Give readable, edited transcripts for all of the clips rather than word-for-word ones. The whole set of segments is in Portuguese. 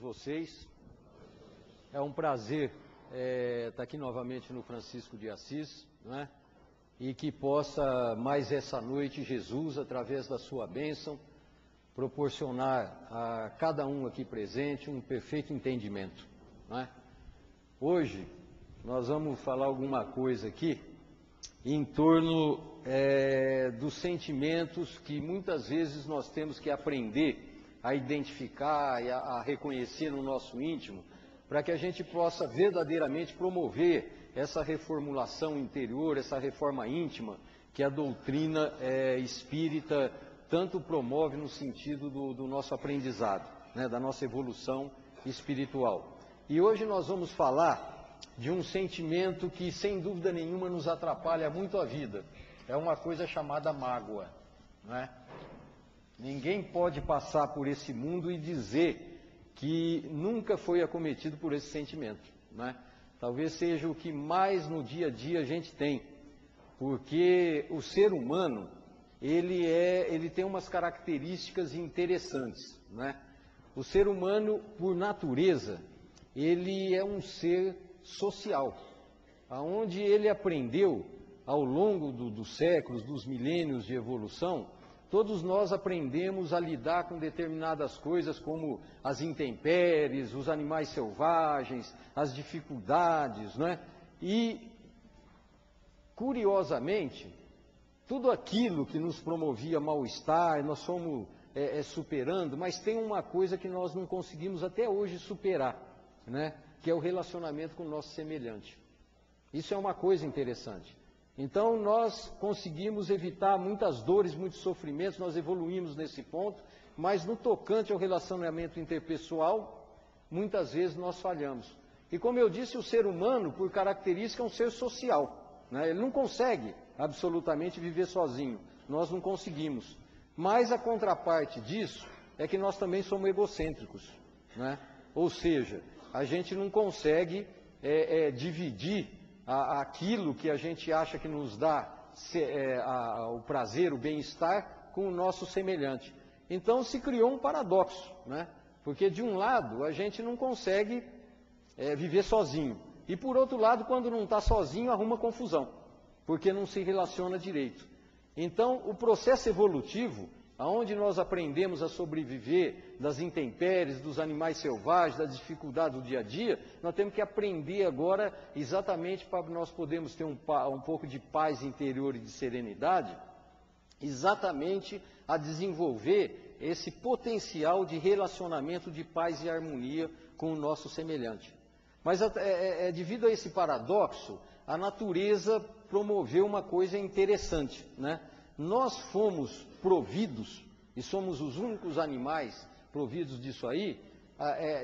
vocês. É um prazer estar aqui novamente no Francisco de Assis, né? E que possa mais essa noite Jesus, através da sua bênção, proporcionar a cada um aqui presente um perfeito entendimento, né? Hoje nós vamos falar alguma coisa aqui em torno dos sentimentos que muitas vezes nós temos que aprender a identificar e a reconhecer no nosso íntimo, para que a gente possa verdadeiramente promover essa reformulação interior, essa reforma íntima que a doutrina espírita tanto promove no sentido do nosso aprendizado, né, da nossa evolução espiritual. E hoje nós vamos falar de um sentimento que, sem dúvida nenhuma, nos atrapalha muito a vida. É uma coisa chamada mágoa, né? Ninguém pode passar por esse mundo e dizer que nunca foi acometido por esse sentimento, né? Talvez seja o que mais no dia a dia a gente tem, porque o ser humano, ele tem umas características interessantes, né? O ser humano, por natureza, ele é um ser social, aonde ele aprendeu ao longo dos séculos, dos milênios de evolução. Todos nós aprendemos a lidar com determinadas coisas, como as intempéries, os animais selvagens, as dificuldades, né? E, curiosamente, tudo aquilo que nos promovia mal-estar, nós fomos superando, mas tem uma coisa que nós não conseguimos até hoje superar, né? Que é o relacionamento com o nosso semelhante. Isso é uma coisa interessante. Então, nós conseguimos evitar muitas dores, muitos sofrimentos, nós evoluímos nesse ponto, mas no tocante ao relacionamento interpessoal, muitas vezes nós falhamos. E como eu disse, o ser humano, por característica, é um ser social, né? Ele não consegue absolutamente viver sozinho, nós não conseguimos. Mas a contraparte disso é que nós também somos egocêntricos, né? Ou seja, a gente não consegue dividir aquilo que a gente acha que nos dá o prazer, o bem-estar, com o nosso semelhante. Então se criou um paradoxo, né? Porque de um lado a gente não consegue viver sozinho, e por outro lado, quando não está sozinho, arruma confusão, porque não se relaciona direito. Então o processo evolutivo, aonde nós aprendemos a sobreviver das intempéries, dos animais selvagens, das dificuldades do dia a dia, nós temos que aprender agora, exatamente para nós podermos ter um pouco de paz interior e de serenidade, exatamente a desenvolver esse potencial de relacionamento de paz e harmonia com o nosso semelhante. Mas devido a esse paradoxo, a natureza promoveu uma coisa interessante, né? Nós fomos providos, e somos os únicos animais providos disso aí,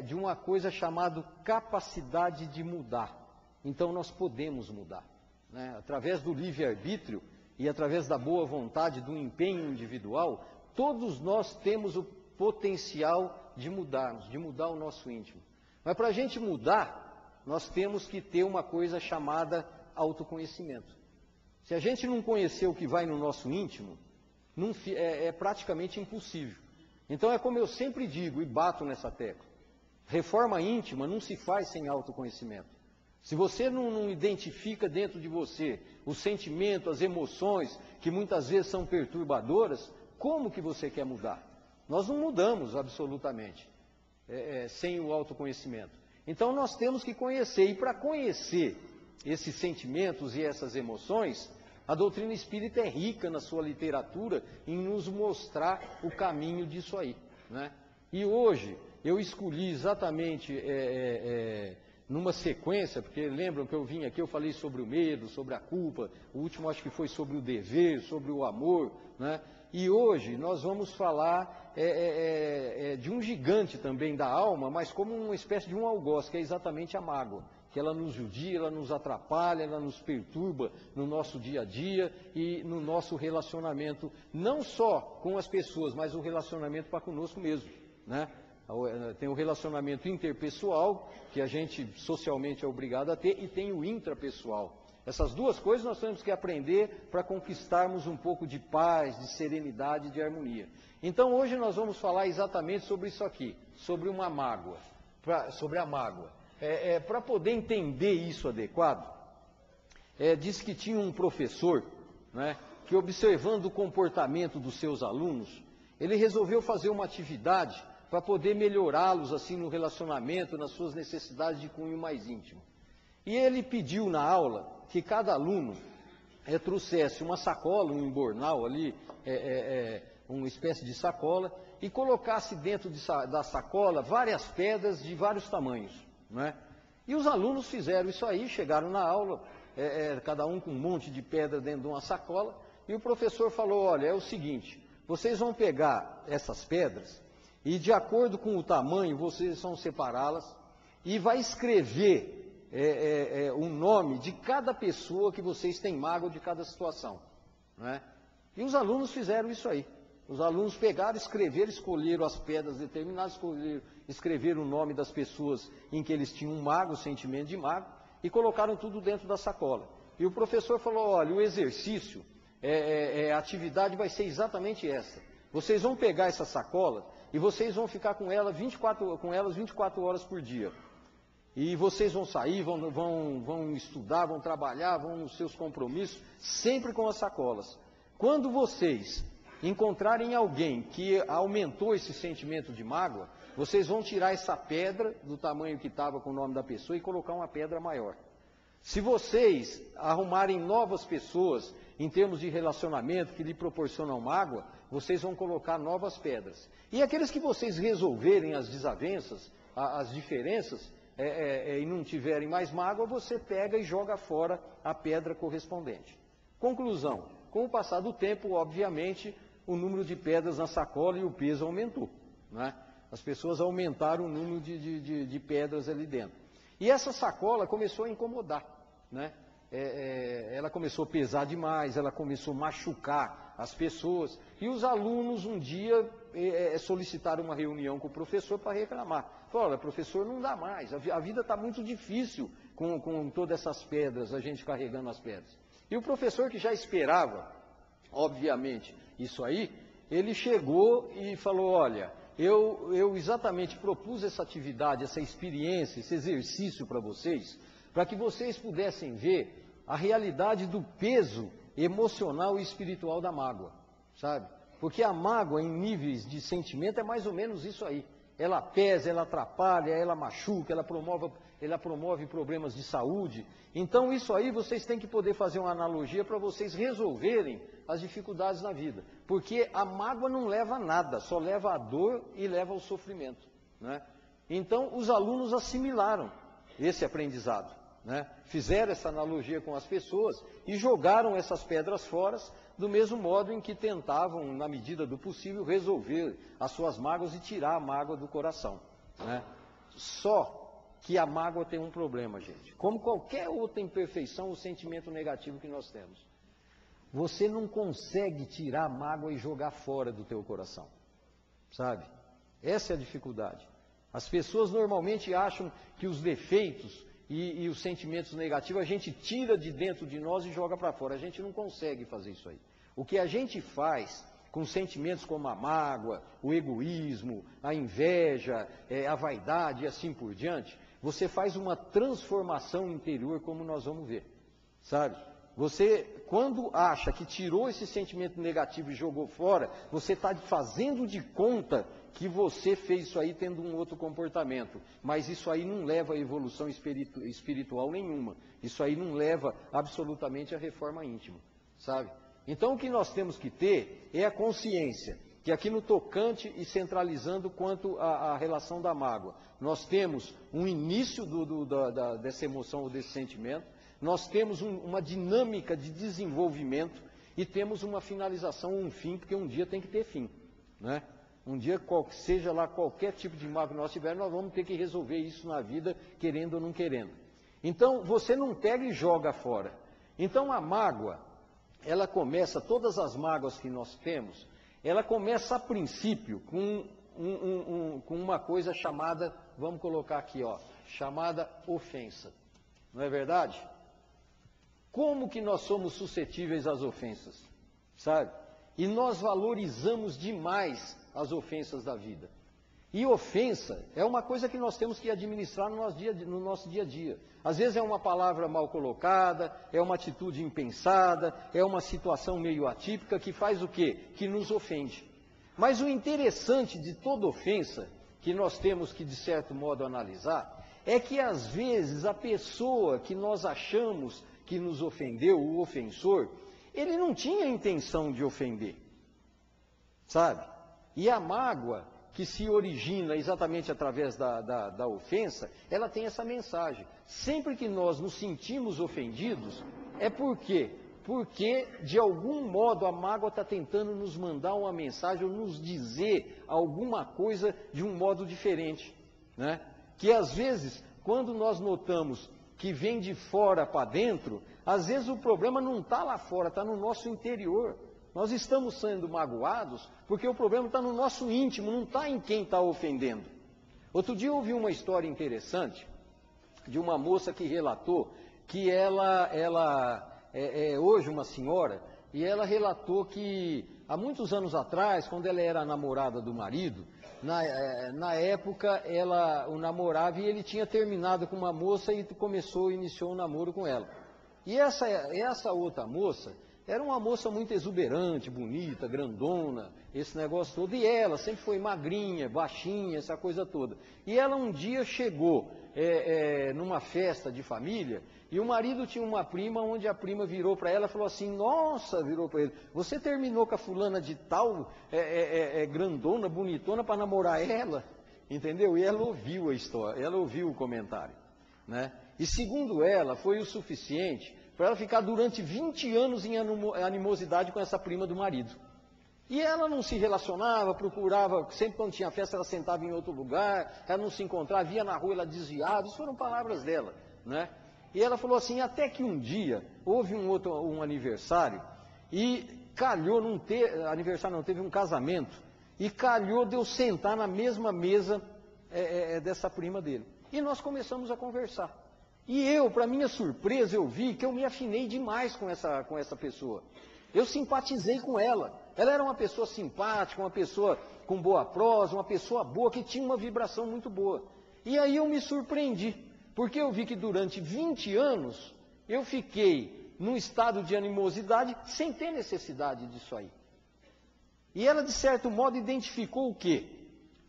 de uma coisa chamada capacidade de mudar. Então nós podemos mudar, né? Através do livre-arbítrio e através da boa vontade, do empenho individual, todos nós temos o potencial de mudarmos, de mudar o nosso íntimo. Mas para a gente mudar, nós temos que ter uma coisa chamada autoconhecimento. Se a gente não conhecer o que vai no nosso íntimo, é praticamente impossível. Então é como eu sempre digo e bato nessa tecla: reforma íntima não se faz sem autoconhecimento. Se você não identifica dentro de você o sentimento, as emoções, que muitas vezes são perturbadoras, como que você quer mudar? Nós não mudamos absolutamente sem o autoconhecimento. Então nós temos que conhecer, e para conhecer esses sentimentos e essas emoções, a doutrina espírita é rica na sua literatura em nos mostrar o caminho disso aí, né? E hoje eu escolhi exatamente numa sequência, porque lembram que eu vim aqui, eu falei sobre o medo, sobre a culpa, o último acho que foi sobre o dever, sobre o amor, né? E hoje nós vamos falar de um gigante também da alma, mas como uma espécie de um algoz, que é exatamente a mágoa, que ela nos judia, ela nos atrapalha, ela nos perturba no nosso dia a dia e no nosso relacionamento, não só com as pessoas, mas o relacionamento para conosco mesmo, né? Tem o relacionamento interpessoal, que a gente socialmente é obrigado a ter, e tem o intrapessoal. Essas duas coisas nós temos que aprender para conquistarmos um pouco de paz, de serenidade, de harmonia. Então hoje nós vamos falar exatamente sobre isso aqui, sobre uma mágoa. sobre a mágoa. Para poder entender isso adequado, diz que tinha um professor, né, que observando o comportamento dos seus alunos, ele resolveu fazer uma atividade para poder melhorá-los assim no relacionamento, nas suas necessidades de cunho mais íntimo. E ele pediu na aula que cada aluno trouxesse uma sacola, um embornal ali, uma espécie de sacola, e colocasse dentro da sacola várias pedras de vários tamanhos, né? E os alunos fizeram isso aí, chegaram na aula, cada um com um monte de pedra dentro de uma sacola, e o professor falou, olha, é o seguinte, vocês vão pegar essas pedras, e de acordo com o tamanho, vocês vão separá-las, e vai escrever o nome de cada pessoa que vocês têm mágoa de cada situação, né? E os alunos fizeram isso aí. Os alunos pegaram, escreveram, escolheram as pedras determinadas, escreveram o nome das pessoas em que eles tinham mágoa, sentimento de mágoa, e colocaram tudo dentro da sacola. E o professor falou, olha, o exercício, a atividade vai ser exatamente essa. Vocês vão pegar essa sacola e vocês vão ficar com elas 24 horas por dia. E vocês vão sair, vão estudar, vão trabalhar, vão nos seus compromissos, sempre com as sacolas. Quando vocês encontrarem alguém que aumentou esse sentimento de mágoa, vocês vão tirar essa pedra do tamanho que estava com o nome da pessoa e colocar uma pedra maior. Se vocês arrumarem novas pessoas em termos de relacionamento que lhe proporcionam mágoa, vocês vão colocar novas pedras. E aqueles que vocês resolverem as desavenças, as diferenças, e não tiverem mais mágoa, você pega e joga fora a pedra correspondente. Conclusão, com o passar do tempo, obviamente, o número de pedras na sacola e o peso aumentou, né? As pessoas aumentaram o número de pedras ali dentro. E essa sacola começou a incomodar, né? Ela começou a pesar demais, ela começou a machucar as pessoas. E os alunos um dia solicitaram uma reunião com o professor para reclamar. Falaram, olha, professor, não dá mais, a vida está muito difícil com todas essas pedras, a gente carregando as pedras. E o professor, que já esperava, obviamente, isso aí, ele chegou e falou, olha, eu exatamente propus essa atividade, essa experiência, esse exercício para vocês, para que vocês pudessem ver a realidade do peso emocional e espiritual da mágoa, sabe? Porque a mágoa em níveis de sentimento é mais ou menos isso aí. Ela pesa, ela atrapalha, ela machuca, ela promove problemas de saúde. Então isso aí vocês têm que poder fazer uma analogia para vocês resolverem as dificuldades na vida. Porque a mágoa não leva a nada, só leva a dor e leva ao sofrimento, né? Então os alunos assimilaram esse aprendizado, né? Fizeram essa analogia com as pessoas e jogaram essas pedras fora, do mesmo modo em que tentavam, na medida do possível, resolver as suas mágoas e tirar a mágoa do coração, né? Só que a mágoa tem um problema, gente. Como qualquer outra imperfeição, o sentimento negativo que nós temos. Você não consegue tirar a mágoa e jogar fora do teu coração, sabe? Essa é a dificuldade. As pessoas normalmente acham que os defeitos e os sentimentos negativos a gente tira de dentro de nós e joga para fora. A gente não consegue fazer isso aí. O que a gente faz com sentimentos como a mágoa, o egoísmo, a inveja, a vaidade e assim por diante, você faz uma transformação interior, como nós vamos ver, sabe? Você, quando acha que tirou esse sentimento negativo e jogou fora, você está fazendo de conta que você fez isso aí tendo um outro comportamento. Mas isso aí não leva a evolução espiritual nenhuma. Isso aí não leva absolutamente à reforma íntima, sabe? Então o que nós temos que ter é a consciência que aqui no tocante e centralizando quanto à relação da mágoa, nós temos um início dessa emoção ou desse sentimento, nós temos uma dinâmica de desenvolvimento e temos uma finalização, um fim, porque um dia tem que ter fim, né? Um dia, seja lá qualquer tipo de mágoa que nós tivermos, nós vamos ter que resolver isso na vida, querendo ou não querendo. Então, você não pega e joga fora. Então, a mágoa, ela começa, todas as mágoas que nós temos, ela começa a princípio com uma coisa chamada, vamos colocar aqui, ó, chamada ofensa. Não é verdade? Como que nós somos suscetíveis às ofensas, sabe? E nós valorizamos demais as ofensas da vida. E ofensa é uma coisa que nós temos que administrar no nosso dia a dia. Às vezes é uma palavra mal colocada, é uma atitude impensada, é uma situação meio atípica que faz o quê? Que nos ofende. Mas o interessante de toda ofensa, que nós temos que de certo modo analisar, é que às vezes a pessoa que nós achamos que nos ofendeu, o ofensor, ele não tinha intenção de ofender, sabe? E a mágoa que se origina exatamente através da ofensa, ela tem essa mensagem. Sempre que nós nos sentimos ofendidos, é por quê? Porque, de algum modo, a mágoa está tentando nos mandar uma mensagem ou nos dizer alguma coisa de um modo diferente, né? Que às vezes, quando nós notamos que vem de fora para dentro, às vezes o problema não está lá fora, está no nosso interior. Nós estamos sendo magoados porque o problema está no nosso íntimo, não está em quem está ofendendo. Outro dia eu ouvi uma história interessante de uma moça que relatou que ela é hoje uma senhora, e ela relatou que há muitos anos atrás, quando ela era namorada do marido, na época ela o namorava e ele tinha terminado com uma moça e iniciou um namoro com ela. E essa outra moça era uma moça muito exuberante, bonita, grandona, esse negócio todo. E ela sempre foi magrinha, baixinha, essa coisa toda. E ela um dia chegou numa festa de família, e o marido tinha uma prima, onde a prima virou para ela e falou assim, nossa, virou para ele, você terminou com a fulana de tal, grandona, bonitona, para namorar ela? Entendeu? E ela ouviu a história, ela ouviu o comentário, né? E segundo ela, foi o suficiente para ela ficar durante 20 anos em animosidade com essa prima do marido. E ela não se relacionava, procurava, sempre quando tinha festa ela sentava em outro lugar, ela não se encontrava, via na rua, ela desviava, isso foram palavras dela, né? E ela falou assim, até que um dia houve um aniversário e calhou, teve um casamento, e calhou de eu sentar na mesma mesa dessa prima dele. E nós começamos a conversar. E eu, para minha surpresa, eu vi que eu me afinei demais com essa pessoa. Eu simpatizei com ela. Ela era uma pessoa simpática, uma pessoa com boa prosa, uma pessoa boa, que tinha uma vibração muito boa. E aí eu me surpreendi, porque eu vi que durante 20 anos eu fiquei num estado de animosidade sem ter necessidade disso aí. E ela, de certo modo, identificou o quê?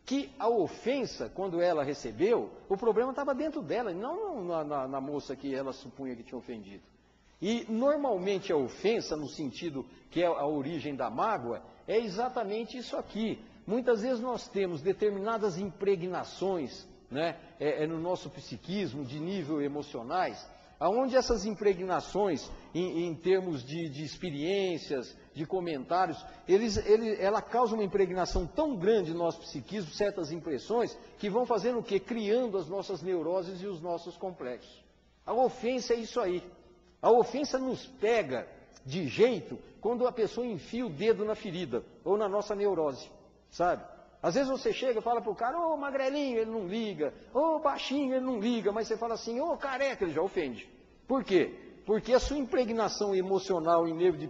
Que a ofensa, quando ela recebeu, o problema estava dentro dela, não na moça que ela supunha que tinha ofendido. E normalmente a ofensa, no sentido que é a origem da mágoa, é exatamente isso aqui. Muitas vezes nós temos determinadas impregnações, né, no nosso psiquismo, de nível emocionais, aonde essas impregnações, em termos de experiências, de comentários, ela causa uma impregnação tão grande no nosso psiquismo, certas impressões, que vão fazendo o quê? Criando as nossas neuroses e os nossos complexos. A ofensa é isso aí. A ofensa nos pega de jeito quando a pessoa enfia o dedo na ferida, ou na nossa neurose, sabe? Às vezes você chega e fala para o cara, ô magrelinho, ele não liga, ô baixinho, ele não liga, mas você fala assim, ô careca, ele já ofende. Por quê? Porque a sua impregnação emocional em nível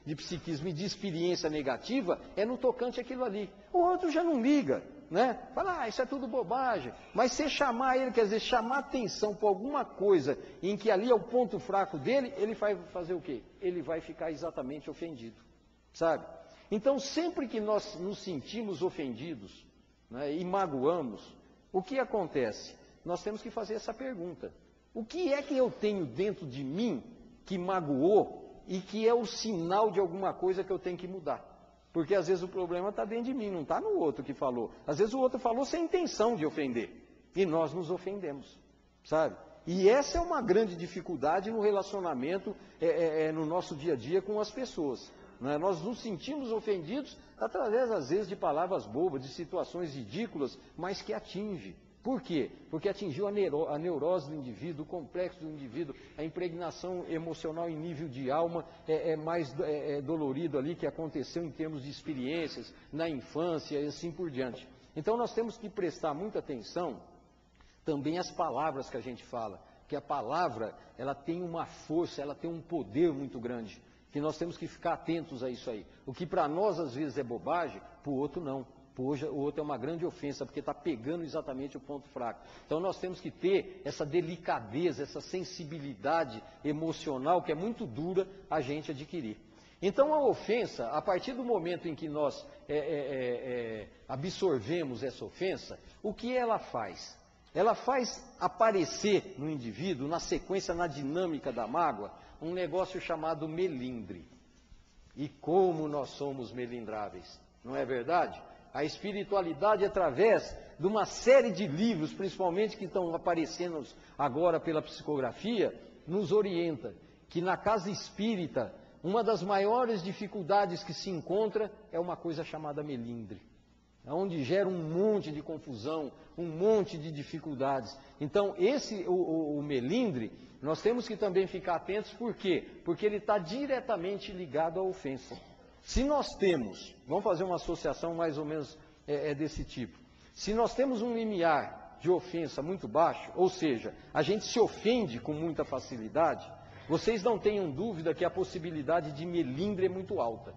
de psiquismo e de experiência negativa é no tocante àquilo ali. O outro já não liga, né? Fala, isso é tudo bobagem. Mas você chamar ele, quer dizer, chamar atenção para alguma coisa em que ali é o ponto fraco dele, ele vai fazer o quê? Ele vai ficar exatamente ofendido, sabe? Então, sempre que nós nos sentimos ofendidos, né, e magoamos, o que acontece? Nós temos que fazer essa pergunta. O que é que eu tenho dentro de mim que magoou e que é o sinal de alguma coisa que eu tenho que mudar? Porque às vezes o problema está dentro de mim, não está no outro que falou. Às vezes o outro falou sem intenção de ofender. E nós nos ofendemos, sabe? E essa é uma grande dificuldade no relacionamento, no nosso dia a dia com as pessoas. Né? Nós nos sentimos ofendidos através, às vezes, de palavras bobas, de situações ridículas, mas que atinge. Por quê? Porque atingiu a neurose do indivíduo, o complexo do indivíduo, a impregnação emocional em nível de alma mais dolorido ali, que aconteceu em termos de experiências na infância e assim por diante. Então nós temos que prestar muita atenção também às palavras que a gente fala, que a palavra, ela tem uma força, ela tem um poder muito grande, que nós temos que ficar atentos a isso aí. O que para nós às vezes é bobagem, para o outro não. o outro é uma grande ofensa, porque está pegando exatamente o ponto fraco. Então nós temos que ter essa delicadeza, essa sensibilidade emocional, que é muito dura a gente adquirir. Então a ofensa, a partir do momento em que nós absorvemos essa ofensa, o que ela faz? Ela faz aparecer no indivíduo, na sequência, na dinâmica da mágoa, um negócio chamado melindre. E como nós somos melindráveis, não é verdade? A espiritualidade, através de uma série de livros, principalmente que estão aparecendo agora pela psicografia, nos orienta que na casa espírita, uma das maiores dificuldades que se encontra é uma coisa chamada melindre, onde gera um monte de confusão, um monte de dificuldades. Então, o melindre, nós temos que também ficar atentos, por quê? Porque ele está diretamente ligado à ofensa. Se nós temos, vamos fazer uma associação mais ou menos desse tipo, se nós temos um limiar de ofensa muito baixo, ou seja, a gente se ofende com muita facilidade, vocês não tenham dúvida que a possibilidade de melindre é muito alta.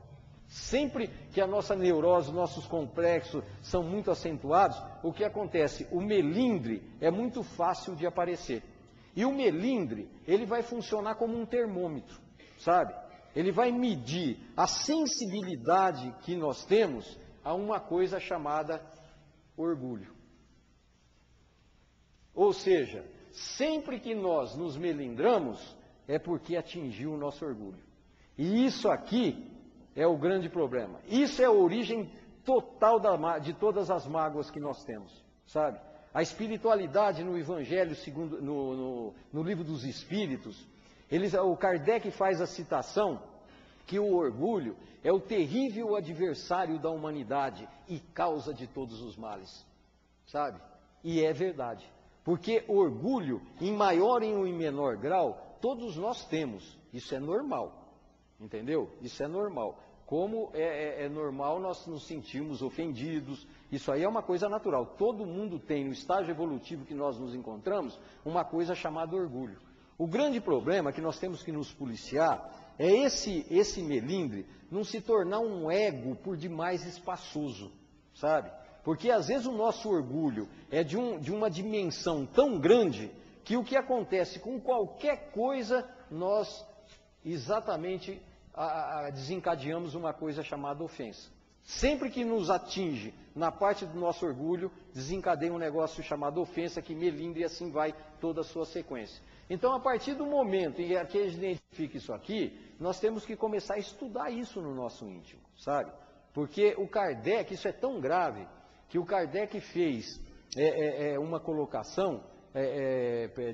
Sempre que a nossa neurose, nossos complexos são muito acentuados, o que acontece? O melindre é muito fácil de aparecer. E o melindre, ele vai funcionar como um termômetro, sabe? Ele vai medir a sensibilidade que nós temos a uma coisa chamada orgulho. Ou seja, sempre que nós nos melindramos, é porque atingiu o nosso orgulho. E isso aqui é o grande problema. Isso é a origem total de todas as mágoas que nós temos, sabe? A espiritualidade no Evangelho, segundo, no Livro dos Espíritos, o Kardec faz a citação que o orgulho é o terrível adversário da humanidade e causa de todos os males, sabe? E é verdade, porque orgulho, em maior e em menor grau, todos nós temos, isso é normal, entendeu? Isso é normal. Como é normal nós nos sentirmos ofendidos, isso aí é uma coisa natural. Todo mundo tem, no estágio evolutivo que nós nos encontramos, uma coisa chamada orgulho. O grande problema que nós temos que nos policiar é esse melindre não se tornar um ego por demais espaçoso, sabe? Porque às vezes o nosso orgulho é de uma dimensão tão grande que o que acontece com qualquer coisa, nós exatamente desencadeamos uma coisa chamada ofensa. Sempre que nos atinge na parte do nosso orgulho, desencadeia um negócio chamado ofensa, que melindra, e assim vai toda a sua sequência. Então, a partir do momento em que a gente identifica isso aqui, nós temos que começar a estudar isso no nosso íntimo, sabe? Porque o Kardec, isso é tão grave, que o Kardec fez uma colocação,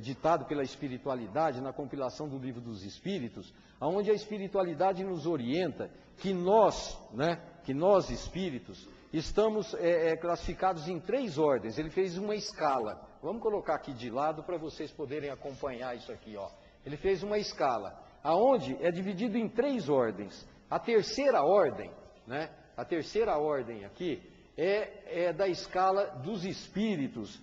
ditado pela espiritualidade, na compilação do Livro dos Espíritos, onde a espiritualidade nos orienta que nós espíritos, estamos classificados em 3 ordens. Ele fez uma escala. Vamos colocar aqui de lado para vocês poderem acompanhar isso aqui, ó. Ele fez uma escala, aonde é dividido em 3 ordens. A terceira ordem, né? A terceira ordem aqui é da escala dos espíritos,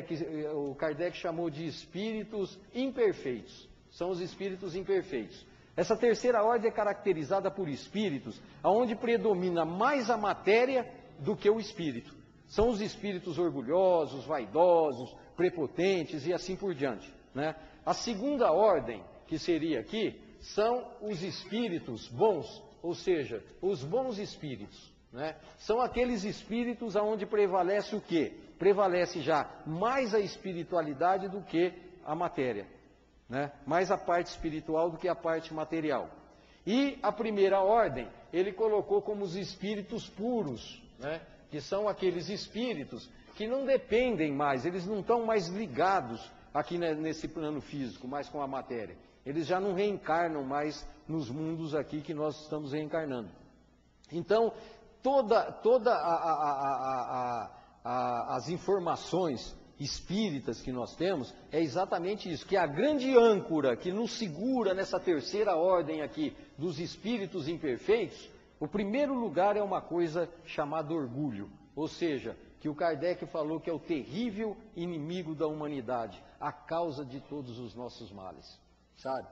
que o Kardec chamou de espíritos imperfeitos. São os espíritos imperfeitos. Essa terceira ordem é caracterizada por espíritos onde predomina mais a matéria do que o espírito. São os espíritos orgulhosos, vaidosos, prepotentes e assim por diante, né? A segunda ordem, que seria aqui, são os espíritos bons, ou seja, os bons espíritos, né? São aqueles espíritos onde prevalece o quê? Prevalece já mais a espiritualidade do que a matéria, né? Mais a parte espiritual do que a parte material. E a primeira ordem, ele colocou como os espíritos puros, né? Que são aqueles espíritos que não dependem mais, eles não estão mais ligados aqui nesse plano físico, mais com a matéria. Eles já não reencarnam mais nos mundos aqui que nós estamos reencarnando. Então, toda as informações espíritas que nós temos é exatamente isso, que a grande âncora que nos segura nessa terceira ordem aqui dos espíritos imperfeitos, o primeiro lugar é uma coisa chamada orgulho, ou seja, que o Kardec falou que é o terrível inimigo da humanidade, a causa de todos os nossos males, sabe?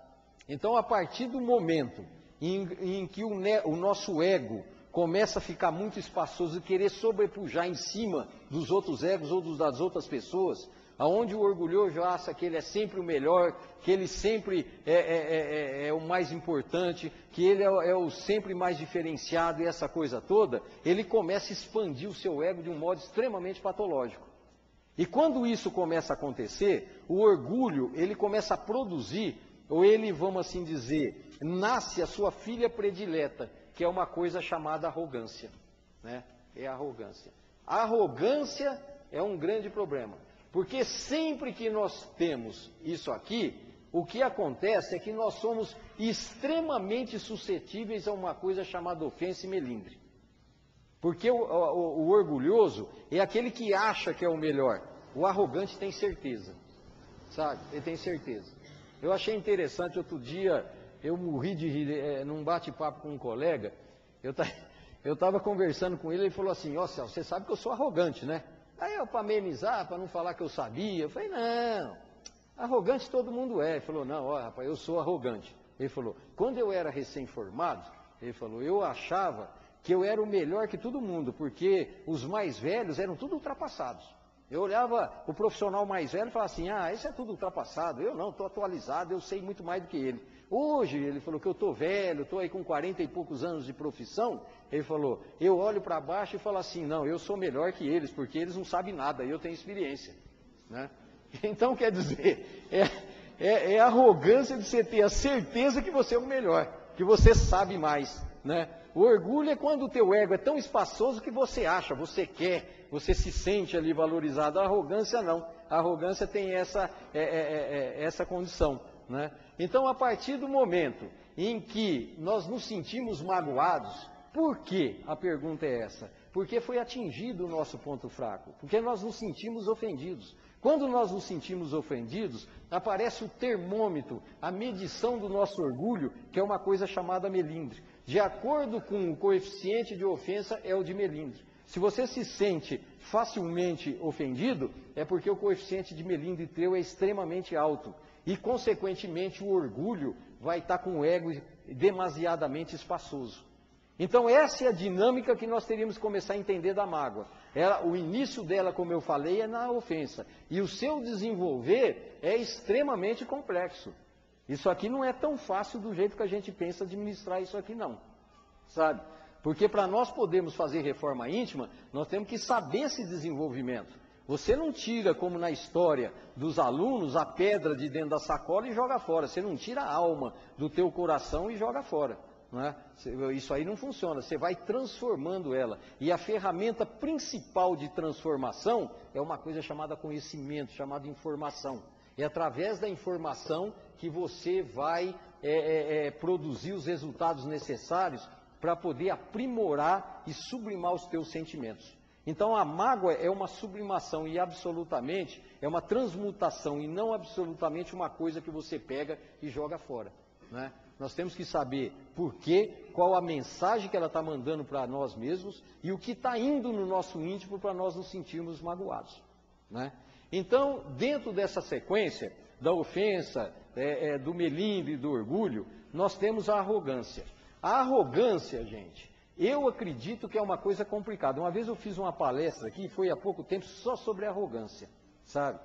Então, a partir do momento em que o nosso ego começa a ficar muito espaçoso e querer sobrepujar em cima dos outros egos ou das outras pessoas, aonde o orgulhoso acha que ele é sempre o melhor, que ele sempre é o mais importante, que ele é o sempre mais diferenciado e essa coisa toda, ele começa a expandir o seu ego de um modo extremamente patológico. E quando isso começa a acontecer, o orgulho, ele começa a produzir, ou ele, vamos assim dizer, nasce a sua filha predileta, que é uma coisa chamada arrogância, né? É a arrogância. A arrogância é um grande problema. Porque sempre que nós temos isso aqui, o que acontece é que nós somos extremamente suscetíveis a uma coisa chamada ofensa e melindre. Porque o orgulhoso é aquele que acha que é o melhor. O arrogante tem certeza, sabe? Ele tem certeza. Eu achei interessante, outro dia, eu morri de rir, num bate-papo com um colega, eu estava conversando com ele, ele falou assim, ó Celso, você sabe que eu sou arrogante, né? Aí eu, para amenizar, para não falar que eu sabia, eu falei, não, arrogante todo mundo é. Ele falou, não, ó, rapaz, eu sou arrogante. Ele falou, quando eu era recém-formado, ele falou, eu achava que eu era o melhor que todo mundo, porque os mais velhos eram tudo ultrapassados. Eu olhava o profissional mais velho e falava assim, esse é tudo ultrapassado, eu não, estou atualizado, eu sei muito mais do que ele. Hoje, ele falou que eu estou velho, estou aí com 40 e poucos anos de profissão, ele falou, eu olho para baixo e falo assim, não, eu sou melhor que eles, porque eles não sabem nada, eu tenho experiência, né? Então, quer dizer, é a arrogância de você ter a certeza que você é o melhor, que você sabe mais, né? O orgulho é quando o teu ego é tão espaçoso que você acha, você quer, você se sente ali valorizado. A arrogância não, a arrogância tem essa condição, né? Então, a partir do momento em que nós nos sentimos magoados, por quê? A pergunta é essa. Porque foi atingido o nosso ponto fraco, porque nós nos sentimos ofendidos. Quando nós nos sentimos ofendidos, aparece o termômetro, a medição do nosso orgulho, que é uma coisa chamada melindre. De acordo com o coeficiente de ofensa, é o de melindre. Se você se sente facilmente ofendido, é porque o coeficiente de melindre teu é extremamente alto. E, consequentemente, o orgulho vai estar com o ego demasiadamente espaçoso. Então, essa é a dinâmica que nós teríamos que começar a entender da mágoa. O início dela, como eu falei, é na ofensa. E o seu desenvolver é extremamente complexo. Isso aqui não é tão fácil do jeito que a gente pensa administrar isso aqui, não. Sabe? Porque para nós podermos fazer reforma íntima, nós temos que saber esse desenvolvimento. Você não tira, como na história dos alunos, a pedra de dentro da sacola e joga fora. Você não tira a alma do teu coração e joga fora. Não é? Isso aí não funciona. Você vai transformando ela. E a ferramenta principal de transformação é uma coisa chamada conhecimento, chamada informação. É através da informação que você vai produzir os resultados necessários para poder aprimorar e sublimar os teus sentimentos. Então a mágoa é uma sublimação e absolutamente é uma transmutação e não absolutamente uma coisa que você pega e joga fora, né? Nós temos que saber por quê, qual a mensagem que ela está mandando para nós mesmos e o que está indo no nosso íntimo para nós nos sentirmos magoados, né? Então, dentro dessa sequência da ofensa, do melindre e do orgulho, nós temos a arrogância. A arrogância, gente, eu acredito que é uma coisa complicada. Uma vez eu fiz uma palestra aqui, foi há pouco tempo, só sobre arrogância, sabe?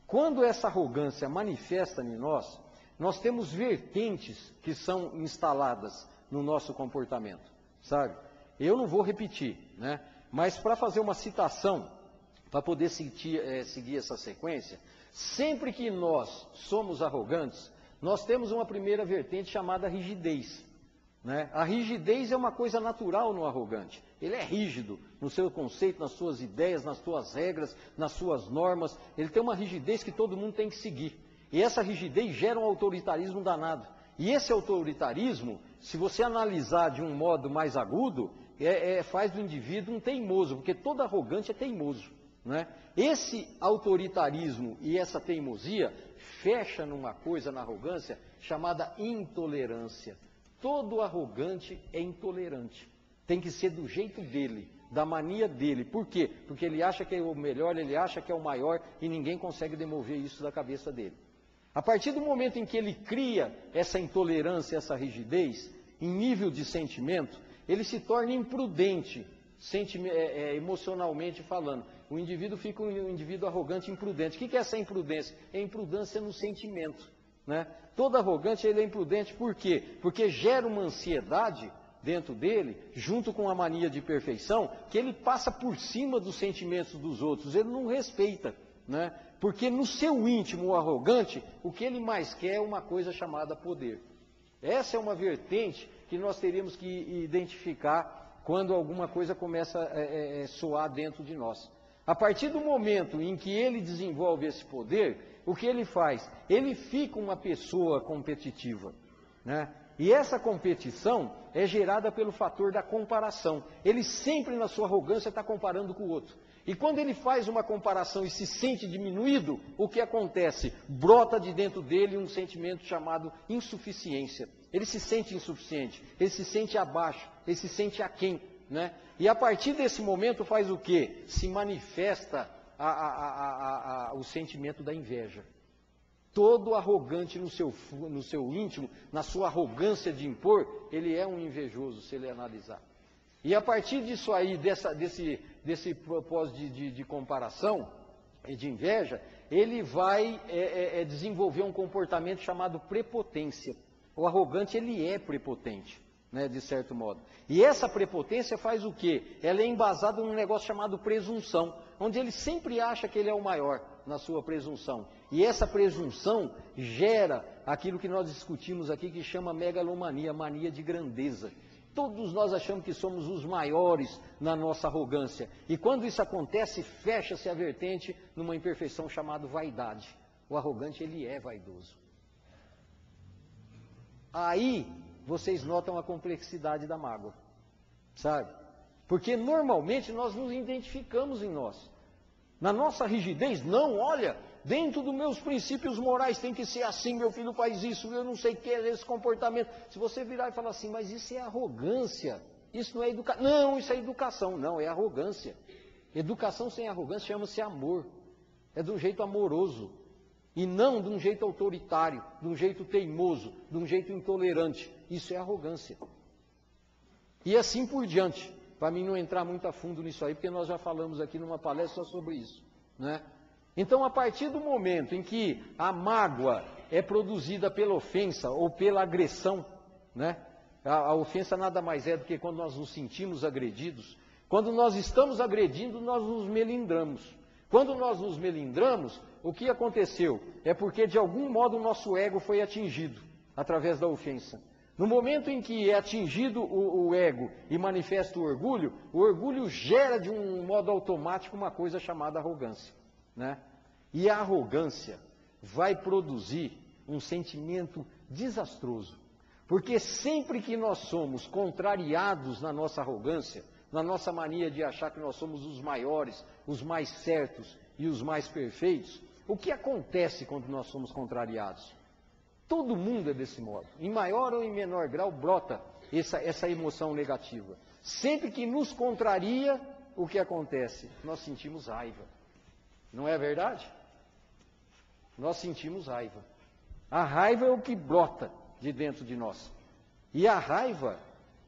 Quando essa arrogância manifesta em nós, nós temos vertentes que são instaladas no nosso comportamento, sabe? Eu não vou repetir, né? Mas para fazer uma citação, para poder seguir essa sequência, sempre que nós somos arrogantes, nós temos uma primeira vertente chamada rigidez, né? A rigidez é uma coisa natural no arrogante. Ele é rígido no seu conceito, nas suas ideias, nas suas regras, nas suas normas. Ele tem uma rigidez que todo mundo tem que seguir. E essa rigidez gera um autoritarismo danado. E esse autoritarismo, se você analisar de um modo mais agudo, faz do indivíduo um teimoso, porque todo arrogante é teimoso, né? Esse autoritarismo e essa teimosia fecha numa coisa na arrogância chamada intolerância. Todo arrogante é intolerante. Tem que ser do jeito dele, da mania dele. Por quê? Porque ele acha que é o melhor, ele acha que é o maior e ninguém consegue demover isso da cabeça dele. A partir do momento em que ele cria essa intolerância, essa rigidez, em nível de sentimento, ele se torna imprudente, emocionalmente falando. O indivíduo fica um indivíduo arrogante e imprudente. O que é essa imprudência? É imprudência no sentimento, né? Todo arrogante ele é imprudente, por quê? Porque gera uma ansiedade dentro dele, junto com a mania de perfeição, que ele passa por cima dos sentimentos dos outros, ele não respeita, né? Porque no seu íntimo, o arrogante, o que ele mais quer é uma coisa chamada poder. Essa é uma vertente que nós teríamos que identificar quando alguma coisa começa a soar dentro de nós. A partir do momento em que ele desenvolve esse poder, o que ele faz? Ele fica uma pessoa competitiva, né? E essa competição é gerada pelo fator da comparação. Ele sempre, na sua arrogância, está comparando com o outro. E quando ele faz uma comparação e se sente diminuído, o que acontece? Brota de dentro dele um sentimento chamado insuficiência. Ele se sente insuficiente, ele se sente abaixo, ele se sente aquém, né? E a partir desse momento faz o quê? Se manifesta o sentimento da inveja. Todo arrogante no seu íntimo, na sua arrogância de impor, ele é um invejoso, se ele analisar. E a partir disso aí, desse propósito de comparação e de inveja, ele vai desenvolver um comportamento chamado prepotência. O arrogante, ele é prepotente, né, de certo modo. E essa prepotência faz o quê? Ela é embasada num negócio chamado presunção, onde ele sempre acha que ele é o maior na sua presunção. E essa presunção gera aquilo que nós discutimos aqui, que chama megalomania, mania de grandeza. Todos nós achamos que somos os maiores na nossa arrogância. E quando isso acontece, fecha-se a vertente numa imperfeição chamada vaidade. O arrogante, ele é vaidoso. Aí, vocês notam a complexidade da mágoa, sabe? Porque normalmente nós nos identificamos em nós. Na nossa rigidez, não, olha, dentro dos meus princípios morais tem que ser assim, meu filho faz isso, eu não sei o que é esse comportamento. Se você virar e falar assim, mas isso é arrogância, isso não é educação. Não, isso é educação, não, é arrogância. Educação sem arrogância chama-se amor. É de um jeito amoroso. E não de um jeito autoritário, de um jeito teimoso, de um jeito intolerante. Isso é arrogância. E assim por diante. Para mim não entrar muito a fundo nisso aí, porque nós já falamos aqui numa palestra só sobre isso, né? Então, a partir do momento em que a mágoa é produzida pela ofensa ou pela agressão, né? A ofensa nada mais é do que quando nós nos sentimos agredidos. Quando nós estamos agredindo, nós nos melindramos. Quando nós nos melindramos, o que aconteceu? É porque de algum modo o nosso ego foi atingido através da ofensa. No momento em que é atingido o ego e manifesta o orgulho gera de um modo automático uma coisa chamada arrogância, né? E a arrogância vai produzir um sentimento desastroso, porque sempre que nós somos contrariados na nossa arrogância, na nossa mania de achar que nós somos os maiores, os mais certos e os mais perfeitos, o que acontece quando nós somos contrariados? Todo mundo é desse modo. Em maior ou em menor grau brota essa emoção negativa. Sempre que nos contraria, o que acontece? Nós sentimos raiva. Não é verdade? Nós sentimos raiva. A raiva é o que brota de dentro de nós. E a raiva,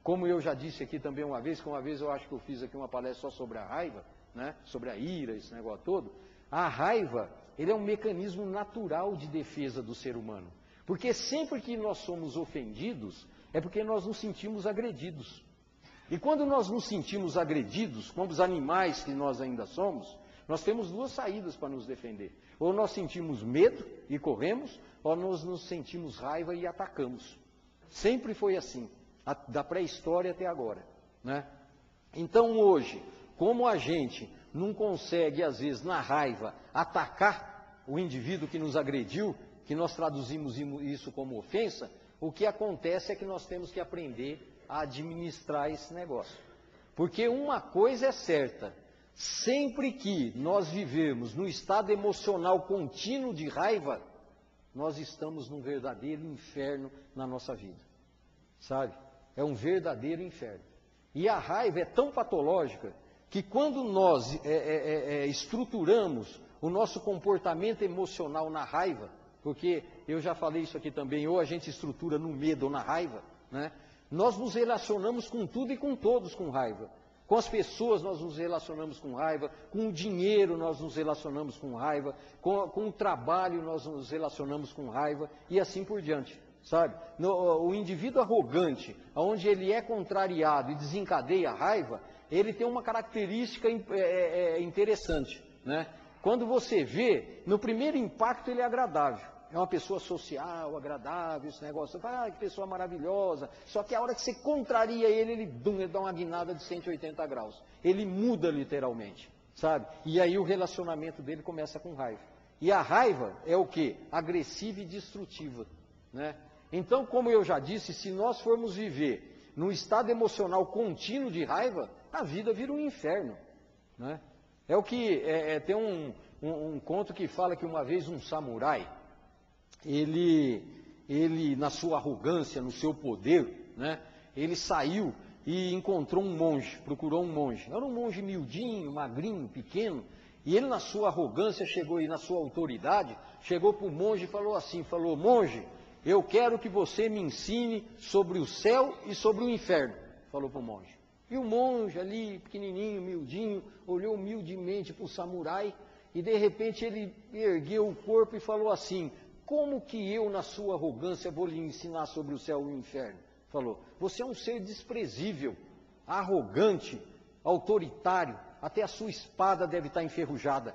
como eu já disse aqui também uma vez, que uma vez eu acho que eu fiz aqui uma palestra só sobre a raiva, né? Sobre a ira, esse negócio todo. A raiva, ele é um mecanismo natural de defesa do ser humano. Porque sempre que nós somos ofendidos, é porque nós nos sentimos agredidos. E quando nós nos sentimos agredidos, como os animais que nós ainda somos, nós temos duas saídas para nos defender. Ou nós sentimos medo e corremos, ou nós nos sentimos raiva e atacamos. Sempre foi assim, da pré-história até agora, né? Então hoje, como a gente não consegue, às vezes, na raiva, atacar o indivíduo que nos agrediu, que nós traduzimos isso como ofensa, o que acontece é que nós temos que aprender a administrar esse negócio. Porque uma coisa é certa, sempre que nós vivemos num estado emocional contínuo de raiva, nós estamos num verdadeiro inferno na nossa vida, sabe? É um verdadeiro inferno. E a raiva é tão patológica que quando nós estruturamos o nosso comportamento emocional na raiva, porque eu já falei isso aqui também, ou a gente estrutura no medo ou na raiva, né? Nós nos relacionamos com tudo e com todos com raiva. Com as pessoas nós nos relacionamos com raiva, com o dinheiro nós nos relacionamos com raiva, com o trabalho nós nos relacionamos com raiva e assim por diante, sabe? O indivíduo arrogante, onde ele é contrariado e desencadeia a raiva, ele tem uma característica interessante, né? Quando você vê, no primeiro impacto ele é agradável. É uma pessoa social, agradável, esse negócio, que pessoa maravilhosa. Só que a hora que você contraria ele, ele dá uma guinada de 180 graus. Ele muda literalmente, sabe? E aí o relacionamento dele começa com raiva. E a raiva é o quê? Agressiva e destrutiva, né? Então, como eu já disse, se nós formos viver num estado emocional contínuo de raiva, a vida vira um inferno, né? É o que, tem um conto que fala que uma vez um samurai, ele na sua arrogância, no seu poder, né, ele saiu e encontrou um monge, procurou um monge. Era um monge miudinho, magrinho, pequeno, e ele na sua arrogância chegou e na sua autoridade, chegou para o monge e falou assim, monge, eu quero que você me ensine sobre o céu e sobre o inferno, falou para o monge. E o monge ali, pequenininho, miudinho, olhou humildemente para o samurai e de repente ele ergueu o corpo e falou assim, como que eu, na sua arrogância, vou lhe ensinar sobre o céu e o inferno? Falou, você é um ser desprezível, arrogante, autoritário, até a sua espada deve estar enferrujada.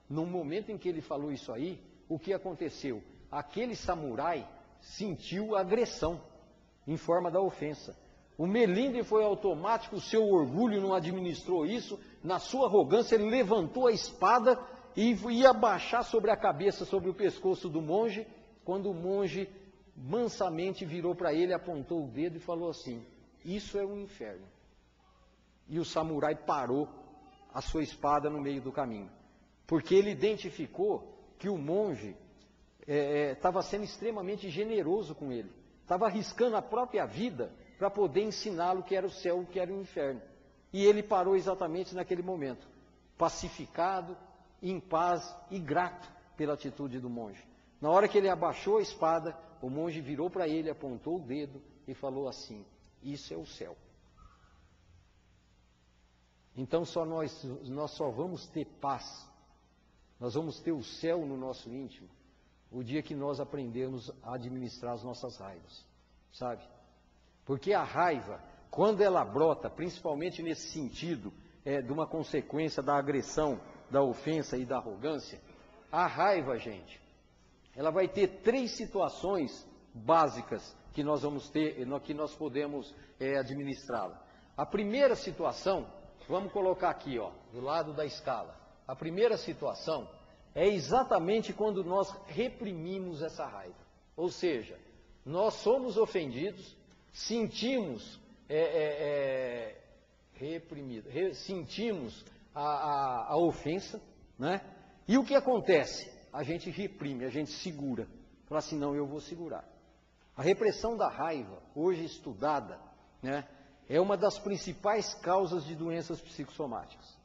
No momento em que ele falou isso aí, o que aconteceu? Aquele samurai sentiu agressão, em forma da ofensa. O melindre foi automático, o seu orgulho não administrou isso, na sua arrogância ele levantou a espada e ia baixar sobre a cabeça, sobre o pescoço do monge, quando o monge mansamente virou para ele, apontou o dedo e falou assim, isso é um inferno. E o samurai parou a sua espada no meio do caminho, porque ele identificou que o monge estava sendo extremamente generoso com ele, estava arriscando a própria vida para poder ensiná-lo o que era o céu e o que era o inferno. E ele parou exatamente naquele momento, pacificado, em paz e grato pela atitude do monge. Na hora que ele abaixou a espada, o monge virou para ele, apontou o dedo e falou assim, isso é o céu. Então nós só vamos ter paz, nós vamos ter o céu no nosso íntimo, o dia que nós aprendermos a administrar as nossas raivas, sabe? Porque a raiva, quando ela brota, principalmente nesse sentido, de uma consequência da agressão, da ofensa e da arrogância, a raiva, gente, ela vai ter 3 situações básicas que nós vamos ter, que nós podemos administrá-la. A primeira situação, vamos colocar aqui, ó, do lado da escala. A primeira situação é exatamente quando nós reprimimos essa raiva. Ou seja, nós somos ofendidos, sentimos sentimos a ofensa, né? E o que acontece? A gente reprime, a gente segura. Fala assim, não, eu vou segurar. A repressão da raiva, hoje estudada, né, é uma das principais causas de doenças psicossomáticas.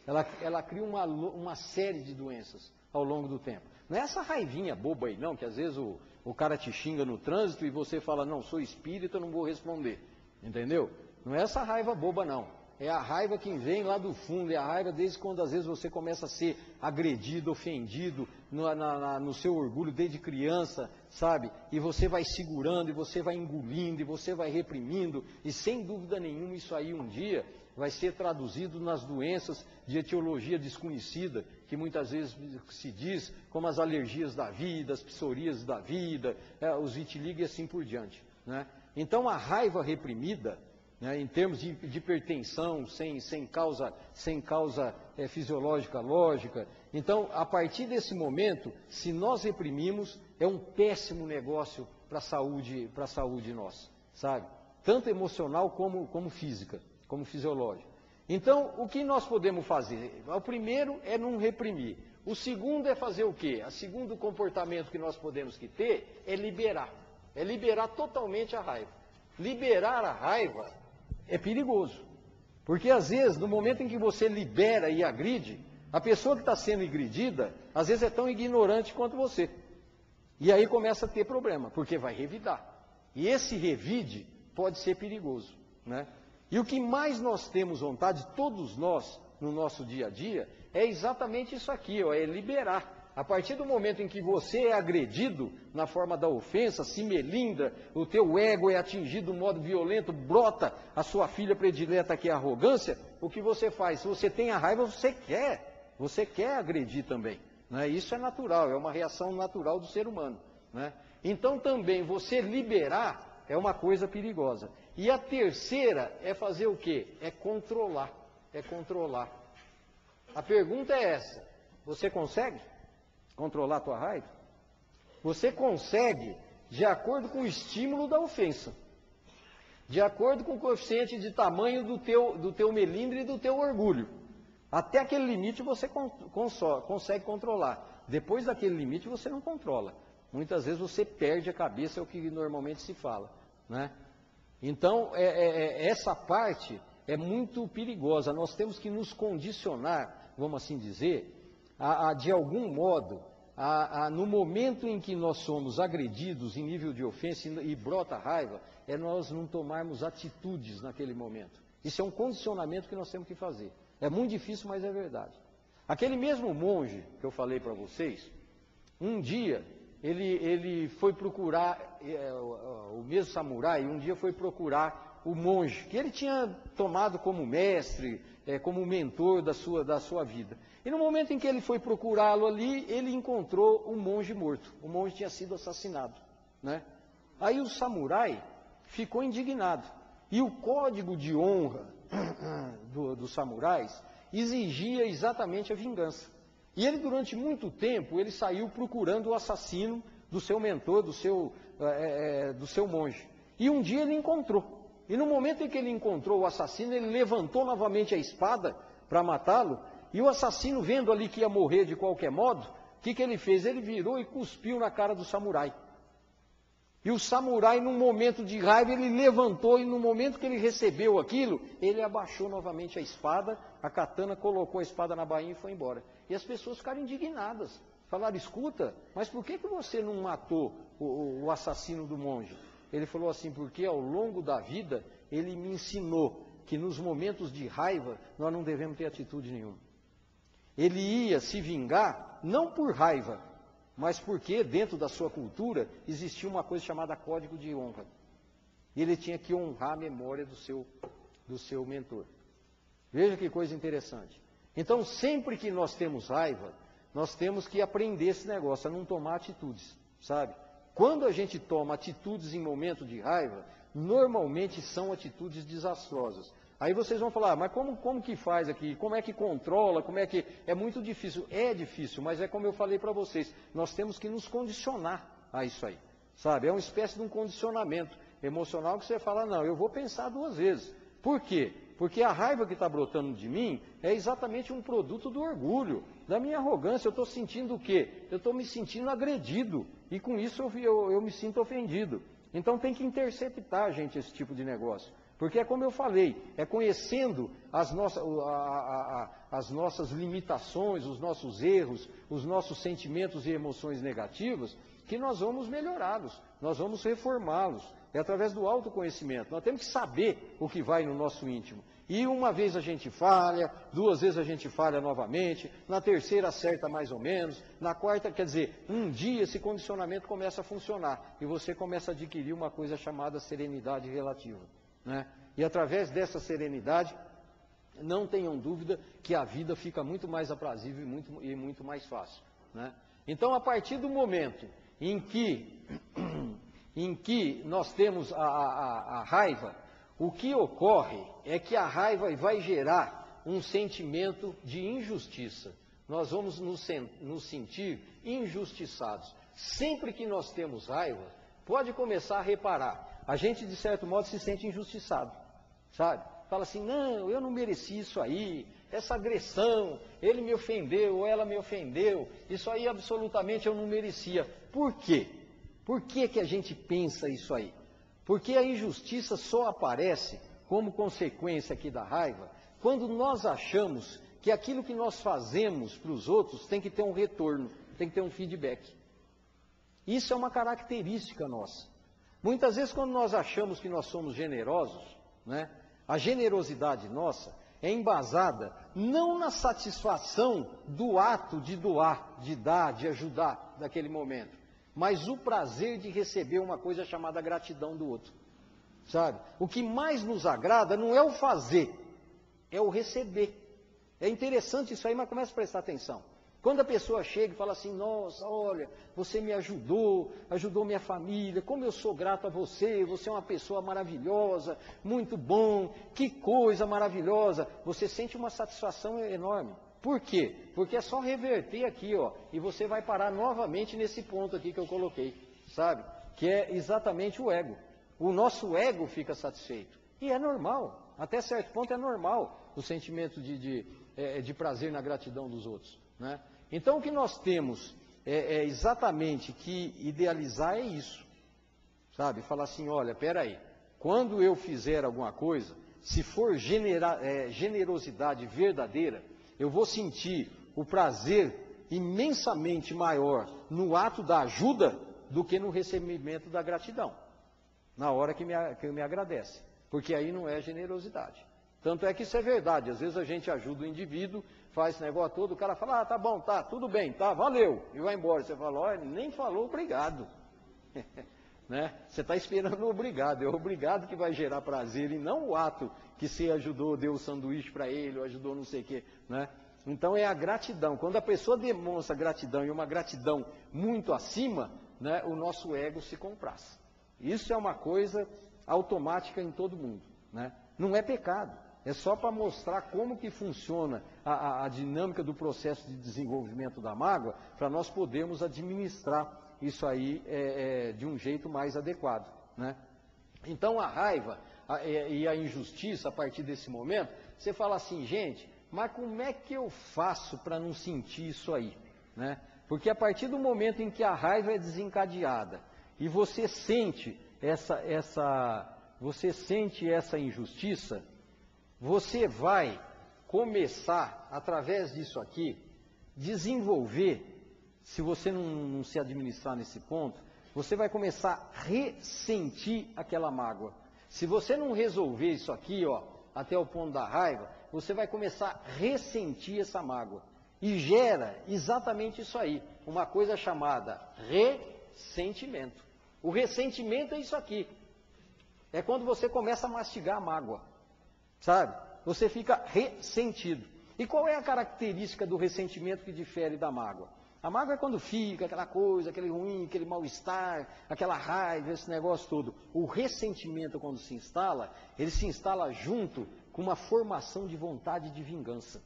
Ela cria uma série de doenças ao longo do tempo. Não é essa raivinha boba aí não, que às vezes o cara te xinga no trânsito e você fala, não, sou espírita, não vou responder. Entendeu? Não é essa raiva boba não. É a raiva que vem lá do fundo, é a raiva desde quando às vezes você começa a ser agredido, ofendido no seu orgulho desde criança, sabe? E você vai segurando, e você vai engolindo, e você vai reprimindo, e sem dúvida nenhuma isso aí um dia vai ser traduzido nas doenças de etiologia desconhecida, que muitas vezes se diz como as alergias da vida, as psoríases da vida, os vitiligo e assim por diante, né? Então a raiva reprimida, né, em termos de hipertensão, sem causa fisiológica, lógica. Então, a partir desse momento, se nós reprimimos, é um péssimo negócio para a saúde nossa, sabe? Tanto emocional como física, como fisiológica. Então, o que nós podemos fazer? O primeiro é não reprimir. O segundo é fazer o quê? O segundo comportamento que nós podemos ter é liberar. É liberar totalmente a raiva. Liberar a raiva é perigoso, porque às vezes, no momento em que você libera e agride, a pessoa que está sendo agredida, às vezes é tão ignorante quanto você. E aí começa a ter problema, porque vai revidar. E esse revide pode ser perigoso, né? E o que mais nós temos vontade, todos nós, no nosso dia a dia, é exatamente isso aqui, ó, é liberar. A partir do momento em que você é agredido na forma da ofensa, se melindra, o teu ego é atingido de um modo violento, brota a sua filha predileta que é a arrogância, o que você faz? Se você tem a raiva, você quer agredir também, né? Isso é natural, é uma reação natural do ser humano, né? Então também você liberar é uma coisa perigosa. E a terceira é fazer o quê? É controlar, A pergunta é essa, você consegue controlar a tua raiva? Você consegue, de acordo com o estímulo da ofensa, de acordo com o coeficiente de tamanho do teu melindre e do teu orgulho. Até aquele limite você consegue controlar. Depois daquele limite você não controla. Muitas vezes você perde a cabeça, é o que normalmente se fala, né? Então, essa parte é muito perigosa. Nós temos que nos condicionar, vamos assim dizer, de algum modo, no momento em que nós somos agredidos em nível de ofensa e brota raiva, é nós não tomarmos atitudes naquele momento. Isso é um condicionamento que nós temos que fazer. É muito difícil, mas é verdade. Aquele mesmo monge que eu falei para vocês, um dia ele foi procurar, o mesmo samurai, um dia foi procurar o monge, que ele tinha tomado como mestre, como mentor da sua vida. E no momento em que ele foi procurá-lo ali, ele encontrou um monge morto. O monge tinha sido assassinado, né? Aí o samurai ficou indignado. E o código de honra dos samurais exigia exatamente a vingança. E ele, durante muito tempo, ele saiu procurando o assassino do seu mentor, do seu monge. E um dia ele encontrou. E no momento em que ele encontrou o assassino, ele levantou novamente a espada para matá-lo. E o assassino, vendo ali que ia morrer de qualquer modo, o que ele fez? Ele virou e cuspiu na cara do samurai. E o samurai, num momento de raiva, ele levantou e no momento que ele recebeu aquilo, ele abaixou novamente a espada, a katana, colocou a espada na bainha e foi embora. E as pessoas ficaram indignadas. Falaram, escuta, mas por que você não matou o assassino do monge? Ele falou assim, porque ao longo da vida, ele me ensinou que nos momentos de raiva, nós não devemos ter atitude nenhuma. Ele ia se vingar, não por raiva, mas porque dentro da sua cultura existia uma coisa chamada código de honra. E ele tinha que honrar a memória do seu mentor. Veja que coisa interessante. Então, sempre que nós temos raiva, nós temos que aprender esse negócio, a não tomar atitudes, sabe? Quando a gente toma atitudes em momento de raiva, normalmente são atitudes desastrosas. Aí vocês vão falar, mas como que faz aqui? Como é que controla? Como é que... É muito difícil. É difícil, mas é como eu falei para vocês. Nós temos que nos condicionar a isso aí, sabe? É uma espécie de um condicionamento emocional que você fala, não, eu vou pensar duas vezes. Por quê? Porque a raiva que está brotando de mim é exatamente um produto do orgulho, da minha arrogância. Eu estou sentindo o quê? Eu estou me sentindo agredido. E com isso eu me sinto ofendido. Então tem que interceptar, gente, esse tipo de negócio. Porque é como eu falei, é conhecendo as nossas limitações, os nossos erros, os nossos sentimentos e emoções negativos, que nós vamos melhorá-los, nós vamos reformá-los. É através do autoconhecimento. Nós temos que saber o que vai no nosso íntimo. E uma vez a gente falha, duas vezes a gente falha novamente, na terceira acerta mais ou menos, na quarta, quer dizer, um dia esse condicionamento começa a funcionar e você começa a adquirir uma coisa chamada serenidade relativa, né? E através dessa serenidade, não tenham dúvida que a vida fica muito mais aprazível e muito mais fácil, né? Então, a partir do momento em que nós temos a raiva, o que ocorre é que a raiva vai gerar um sentimento de injustiça. Nós vamos nos sentir injustiçados. Sempre que nós temos raiva, pode começar a reparar, a gente de certo modo se sente injustiçado, sabe? Fala assim, não, eu não mereci isso aí, essa agressão, ele me ofendeu ou ela me ofendeu, isso aí absolutamente eu não merecia. Por quê? Por que que a gente pensa isso aí? Porque a injustiça só aparece como consequência aqui da raiva, quando nós achamos que aquilo que nós fazemos para os outros tem que ter um retorno, tem que ter um feedback. Isso é uma característica nossa. Muitas vezes quando nós achamos que nós somos generosos, né, a generosidade nossa é embasada não na satisfação do ato de doar, de dar, de ajudar naquele momento, mas o prazer de receber uma coisa chamada gratidão do outro, sabe? O que mais nos agrada não é o fazer, é o receber. É interessante isso aí, mas começa a prestar atenção. Quando a pessoa chega e fala assim, nossa, olha, você me ajudou, ajudou minha família, como eu sou grato a você, você é uma pessoa maravilhosa, muito bom, que coisa maravilhosa, você sente uma satisfação enorme. Por quê? Porque é só reverter aqui, ó, e você vai parar novamente nesse ponto aqui que eu coloquei, sabe? Que é exatamente o ego. O nosso ego fica satisfeito. E é normal, até certo ponto é normal o sentimento de prazer na gratidão dos outros, né? Então o que nós temos exatamente que idealizar é isso, sabe? Falar assim, olha, peraí, quando eu fizer alguma coisa, se for generosidade verdadeira, eu vou sentir o prazer imensamente maior no ato da ajuda do que no recebimento da gratidão, na hora que me agradece, porque aí não é generosidade. Tanto é que isso é verdade, às vezes a gente ajuda o indivíduo, faz esse negócio todo, o cara fala, tá bom, tá, tudo bem, tá, valeu, e vai embora. Você fala, olha, ele nem falou obrigado. Né? Você está esperando o obrigado, é o obrigado que vai gerar prazer, e não o ato que você ajudou, deu o sanduíche para ele, ou ajudou não sei o quê, né? Então é a gratidão, quando a pessoa demonstra gratidão, e uma gratidão muito acima, né, o nosso ego se compraz. Isso é uma coisa automática em todo mundo, né? Não é pecado. É só para mostrar como que funciona a dinâmica do processo de desenvolvimento da mágoa, para nós podermos administrar isso aí de um jeito mais adequado, né? Então a raiva e a injustiça, a partir desse momento, você fala assim, gente, mas como é que eu faço para não sentir isso aí, né? Porque a partir do momento em que a raiva é desencadeada e você sente essa injustiça, você vai começar, através disso aqui, desenvolver, se você não se administrar nesse ponto, você vai começar a ressentir aquela mágoa. Se você não resolver isso aqui, ó, até o ponto da raiva, você vai começar a ressentir essa mágoa. E gera exatamente isso aí, uma coisa chamada ressentimento. O ressentimento é isso aqui. É quando você começa a mastigar a mágoa. Sabe? Você fica ressentido. E qual é a característica do ressentimento que difere da mágoa? A mágoa é quando fica aquela coisa, aquele ruim, aquele mal-estar, aquela raiva, esse negócio todo. O ressentimento, quando se instala, ele se instala junto com uma formação de vontade de vingança.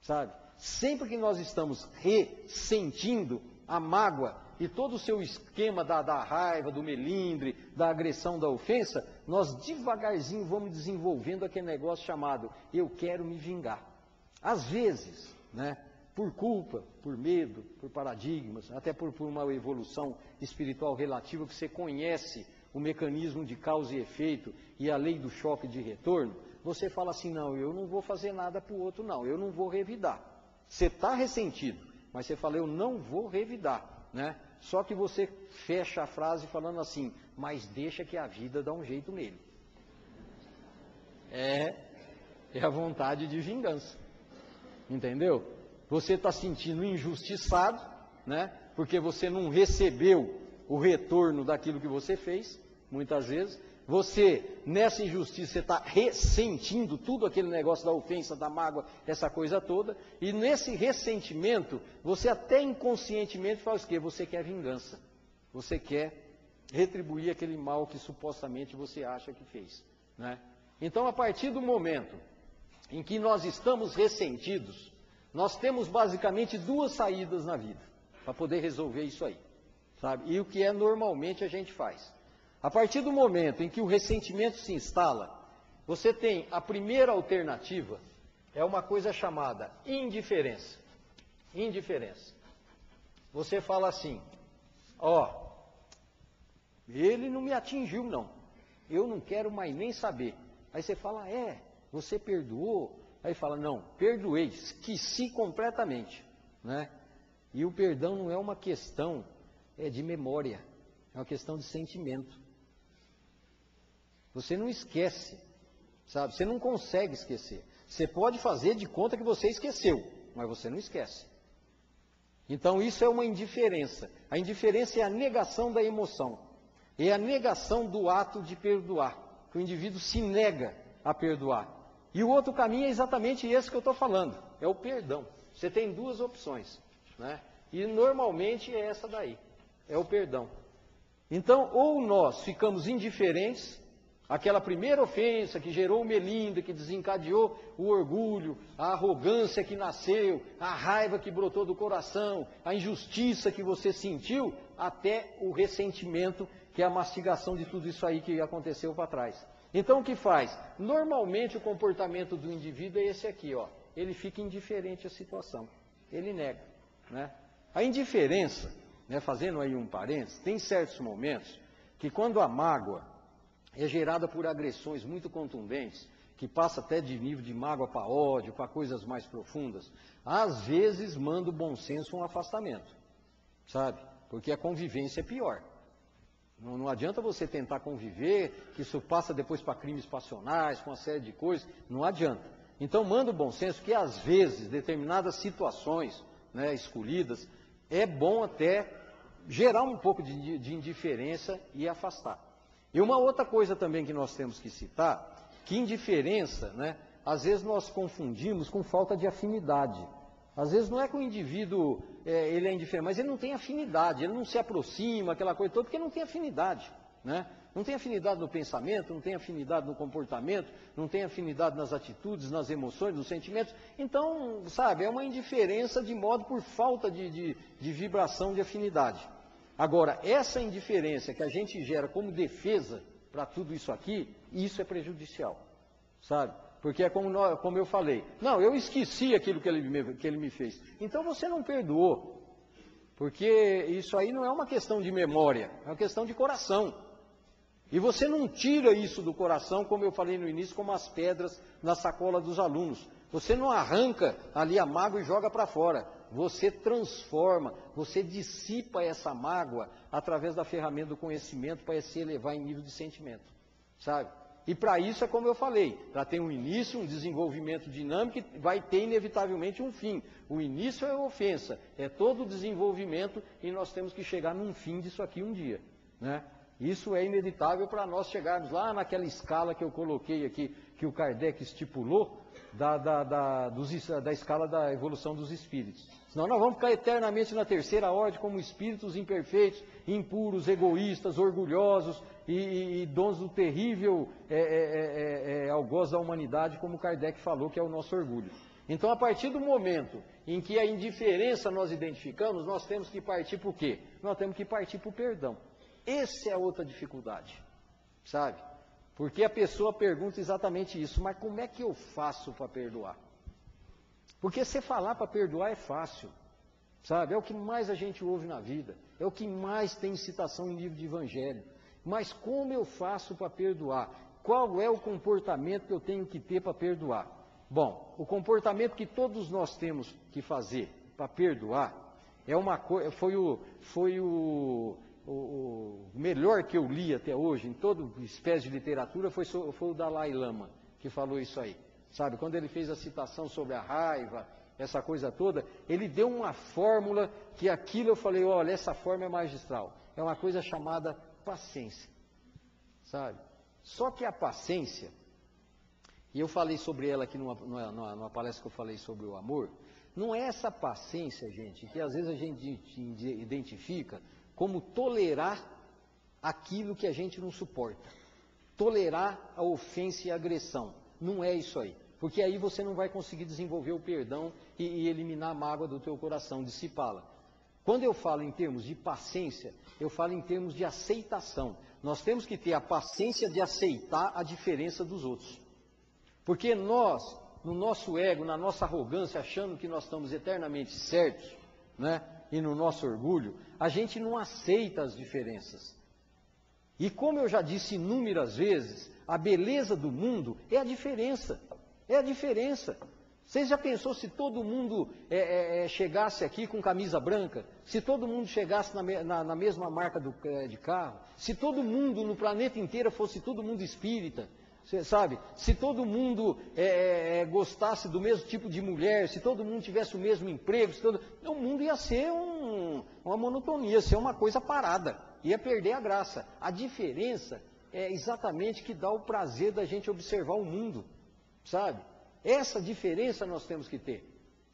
Sabe? Sempre que nós estamos ressentindo a mágoa e todo o seu esquema da raiva, do melindre, da agressão, da ofensa, nós devagarzinho vamos desenvolvendo aquele negócio chamado eu quero me vingar. Às vezes, né, por culpa, por medo, por paradigmas, até por uma evolução espiritual relativa que você conhece o mecanismo de causa e efeito e a lei do choque de retorno, você fala assim, não, eu não vou fazer nada para o outro não, eu não vou revidar. Você está ressentido, mas você fala, eu não vou revidar, né? Só que você fecha a frase falando assim, mas deixa que a vida dá um jeito nele. É a vontade de vingança, entendeu? Você está sentindo injustiçado, né? Porque você não recebeu o retorno daquilo que você fez, muitas vezes. Você, nessa injustiça, você está ressentindo tudo aquele negócio da ofensa, da mágoa, essa coisa toda. E nesse ressentimento, você até inconscientemente faz o quê? Você quer vingança. Você quer retribuir aquele mal que supostamente você acha que fez, né? Então, a partir do momento em que nós estamos ressentidos, nós temos basicamente duas saídas na vida para poder resolver isso aí, sabe? E o que normalmente a gente faz. A partir do momento em que o ressentimento se instala, você tem a primeira alternativa, é uma coisa chamada indiferença. Indiferença. Você fala assim, ó, ele não me atingiu não, eu não quero mais nem saber. Aí você fala, você perdoou? Aí fala, não, perdoei, esqueci completamente, né? E o perdão não é uma questão de memória, é uma questão de sentimento. Você não esquece, sabe? Você não consegue esquecer. Você pode fazer de conta que você esqueceu, mas você não esquece. Então isso é uma indiferença. A indiferença é a negação da emoção. É a negação do ato de perdoar. Que o indivíduo se nega a perdoar. E o outro caminho é exatamente esse que eu estou falando. É o perdão. Você tem duas opções, né? E normalmente é essa daí. É o perdão. Então, ou nós ficamos indiferentes, aquela primeira ofensa que gerou o melindre, que desencadeou o orgulho, a arrogância que nasceu, a raiva que brotou do coração, a injustiça que você sentiu, até o ressentimento, que é a mastigação de tudo isso aí que aconteceu para trás. Então o que faz? Normalmente o comportamento do indivíduo é esse aqui, ó. Ele fica indiferente à situação, ele nega, né? A indiferença, né, fazendo aí um parênteses, tem certos momentos que quando a mágoa é gerada por agressões muito contundentes, que passa até de nível de mágoa para ódio, para coisas mais profundas, às vezes manda o bom senso um afastamento, sabe? Porque a convivência é pior. Não adianta você tentar conviver, que isso passa depois para crimes passionais, com uma série de coisas, não adianta. Então manda o bom senso que às vezes, determinadas situações, né, escolhidas, é bom até gerar um pouco de indiferença e afastar. E uma outra coisa também que nós temos que citar, que indiferença, né, às vezes nós confundimos com falta de afinidade. Às vezes não é que o indivíduo ele é indiferente, mas ele não tem afinidade, ele não se aproxima, aquela coisa toda, porque não tem afinidade, né? Não tem afinidade no pensamento, não tem afinidade no comportamento, não tem afinidade nas atitudes, nas emoções, nos sentimentos. Então, sabe, é uma indiferença de modo por falta de vibração de afinidade. Agora, essa indiferença que a gente gera como defesa para tudo isso aqui, isso é prejudicial, sabe? Porque é como eu falei, não, eu esqueci aquilo que ele me fez. Então você não perdoou, porque isso aí não é uma questão de memória, é uma questão de coração. E você não tira isso do coração, como eu falei no início, como as pedras na sacola dos alunos. Você não arranca ali a mágoa e joga para fora. Você transforma, você dissipa essa mágoa através da ferramenta do conhecimento para se elevar em nível de sentimento, sabe? E para isso é como eu falei, para ter um início, um desenvolvimento dinâmico, vai ter inevitavelmente um fim. O início é a ofensa, é todo o desenvolvimento e nós temos que chegar num fim disso aqui um dia, né? Isso é inevitável para nós chegarmos lá naquela escala que eu coloquei aqui, que o Kardec estipulou, da escala da evolução dos espíritos. Senão nós vamos ficar eternamente na terceira ordem como espíritos imperfeitos, impuros, egoístas, orgulhosos e donos do terrível algoz da humanidade, como Kardec falou, que é o nosso orgulho. Então, a partir do momento em que a indiferença nós identificamos, nós temos que partir para o quê? Nós temos que partir para o perdão. Essa é a outra dificuldade, sabe? Porque a pessoa pergunta exatamente isso, mas como é que eu faço para perdoar? Porque você falar para perdoar é fácil, sabe? É o que mais a gente ouve na vida, é o que mais tem citação em livro de evangelho. Mas como eu faço para perdoar? Qual é o comportamento que eu tenho que ter para perdoar? Bom, o comportamento que todos nós temos que fazer para perdoar é uma coisa, foi o melhor que eu li até hoje, em toda espécie de literatura, foi o Dalai Lama, que falou isso aí. Sabe, quando ele fez a citação sobre a raiva, essa coisa toda, ele deu uma fórmula que aquilo eu falei, olha, essa fórmula é magistral. É uma coisa chamada paciência, sabe? Só que a paciência, e eu falei sobre ela aqui numa palestra que eu falei sobre o amor, não é essa paciência, gente, que às vezes a gente identifica como tolerar aquilo que a gente não suporta. Tolerar a ofensa e a agressão. Não é isso aí. Porque aí você não vai conseguir desenvolver o perdão e eliminar a mágoa do teu coração, dissipá-la. Quando eu falo em termos de paciência, eu falo em termos de aceitação. Nós temos que ter a paciência de aceitar a diferença dos outros. Porque nós, no nosso ego, na nossa arrogância, achando que nós estamos eternamente certos, né? E no nosso orgulho, a gente não aceita as diferenças. E como eu já disse inúmeras vezes, a beleza do mundo é a diferença. É a diferença. Vocês já pensou se todo mundo chegasse aqui com camisa branca? Se todo mundo chegasse na mesma marca de carro? Se todo mundo no planeta inteiro fosse todo mundo espírita? Você sabe? Se todo mundo gostasse do mesmo tipo de mulher, se todo mundo tivesse o mesmo emprego, o mundo ia ser uma monotonia, ia ser uma coisa parada, ia perder a graça. A diferença é exatamente que dá o prazer da gente observar o mundo, sabe? Essa diferença nós temos que ter,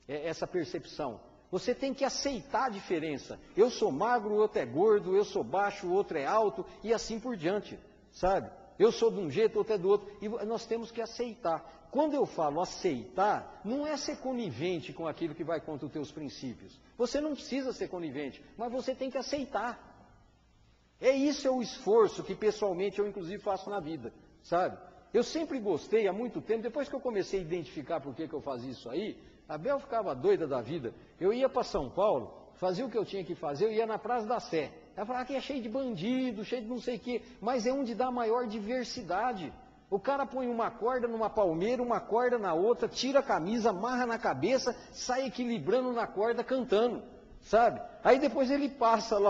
essa percepção. Você tem que aceitar a diferença. Eu sou magro, o outro é gordo, eu sou baixo, o outro é alto, e assim por diante, sabe? Eu sou de um jeito, o outro é do outro, e nós temos que aceitar. Quando eu falo aceitar, não é ser conivente com aquilo que vai contra os teus princípios. Você não precisa ser conivente, mas você tem que aceitar. Isso é o esforço que pessoalmente eu inclusive faço na vida, sabe? Eu sempre gostei, há muito tempo, depois que eu comecei a identificar por que eu fazia isso aí, a Bel ficava doida da vida. Eu ia para São Paulo, fazia o que eu tinha que fazer, eu ia na Praça da Sé. Ela falava que é cheio de bandido, cheio de não sei o quê, mas é onde dá maior diversidade. O cara põe uma corda numa palmeira, uma corda na outra, tira a camisa, amarra na cabeça, sai equilibrando na corda, cantando, sabe? Aí depois ele passa lá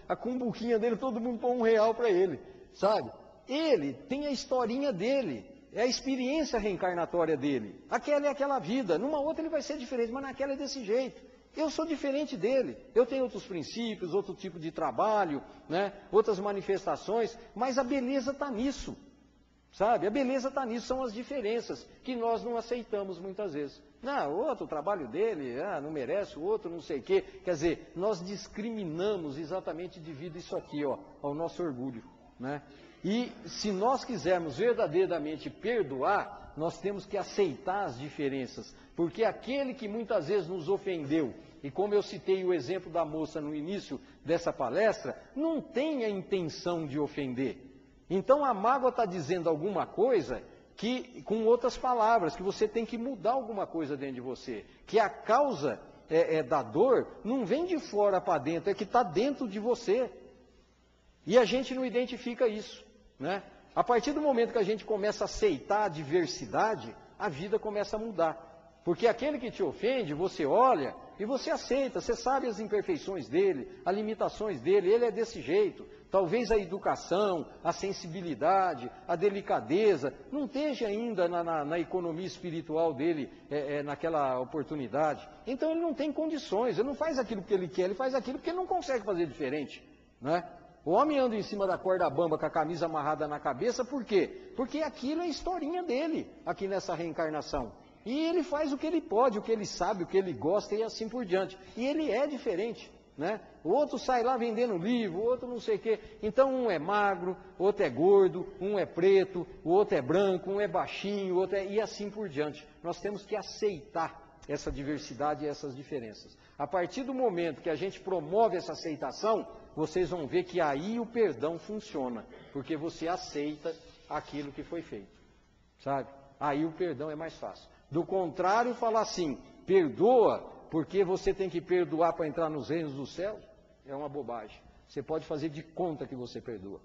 a cumbuquinha dele, todo mundo põe R$1 para ele, sabe? Ele tem a historinha dele, é a experiência reencarnatória dele. Aquela é aquela vida, numa outra ele vai ser diferente, mas naquela é desse jeito. Eu sou diferente dele, eu tenho outros princípios, outro tipo de trabalho, né? Outras manifestações, mas a beleza está nisso, sabe? A beleza está nisso, são as diferenças que nós não aceitamos muitas vezes. Não, o outro, o trabalho dele, não merece, o outro não sei o quê. Quer dizer, nós discriminamos exatamente devido a isso aqui, ó, ao nosso orgulho, né? E se nós quisermos verdadeiramente perdoar, nós temos que aceitar as diferenças, porque aquele que muitas vezes nos ofendeu, e como eu citei o exemplo da moça no início dessa palestra, não tem a intenção de ofender. Então a mágoa está dizendo alguma coisa que, com outras palavras, que você tem que mudar alguma coisa dentro de você, que a causa da dor não vem de fora para dentro, é que está dentro de você. E a gente não identifica isso, né? A partir do momento que a gente começa a aceitar a diversidade, a vida começa a mudar. Porque aquele que te ofende, você olha e você aceita, você sabe as imperfeições dele, as limitações dele, ele é desse jeito. Talvez a educação, a sensibilidade, a delicadeza, não esteja ainda na economia espiritual dele, naquela oportunidade. Então ele não tem condições, ele não faz aquilo que ele quer, ele faz aquilo que ele não consegue fazer diferente, né? O homem anda em cima da corda bamba com a camisa amarrada na cabeça, por quê? Porque aquilo é a historinha dele, aqui nessa reencarnação. E ele faz o que ele pode, o que ele sabe, o que ele gosta e assim por diante. E ele é diferente, né? O outro sai lá vendendo livro, o outro não sei o quê. Então um é magro, o outro é gordo, um é preto, o outro é branco, um é baixinho, o outro e assim por diante. Nós temos que aceitar essa diversidade e essas diferenças. A partir do momento que a gente promove essa aceitação, vocês vão ver que aí o perdão funciona, porque você aceita aquilo que foi feito, sabe? Aí o perdão é mais fácil. Do contrário, falar assim, perdoa, porque você tem que perdoar para entrar nos reinos dos céus, é uma bobagem. Você pode fazer de conta que você perdoa,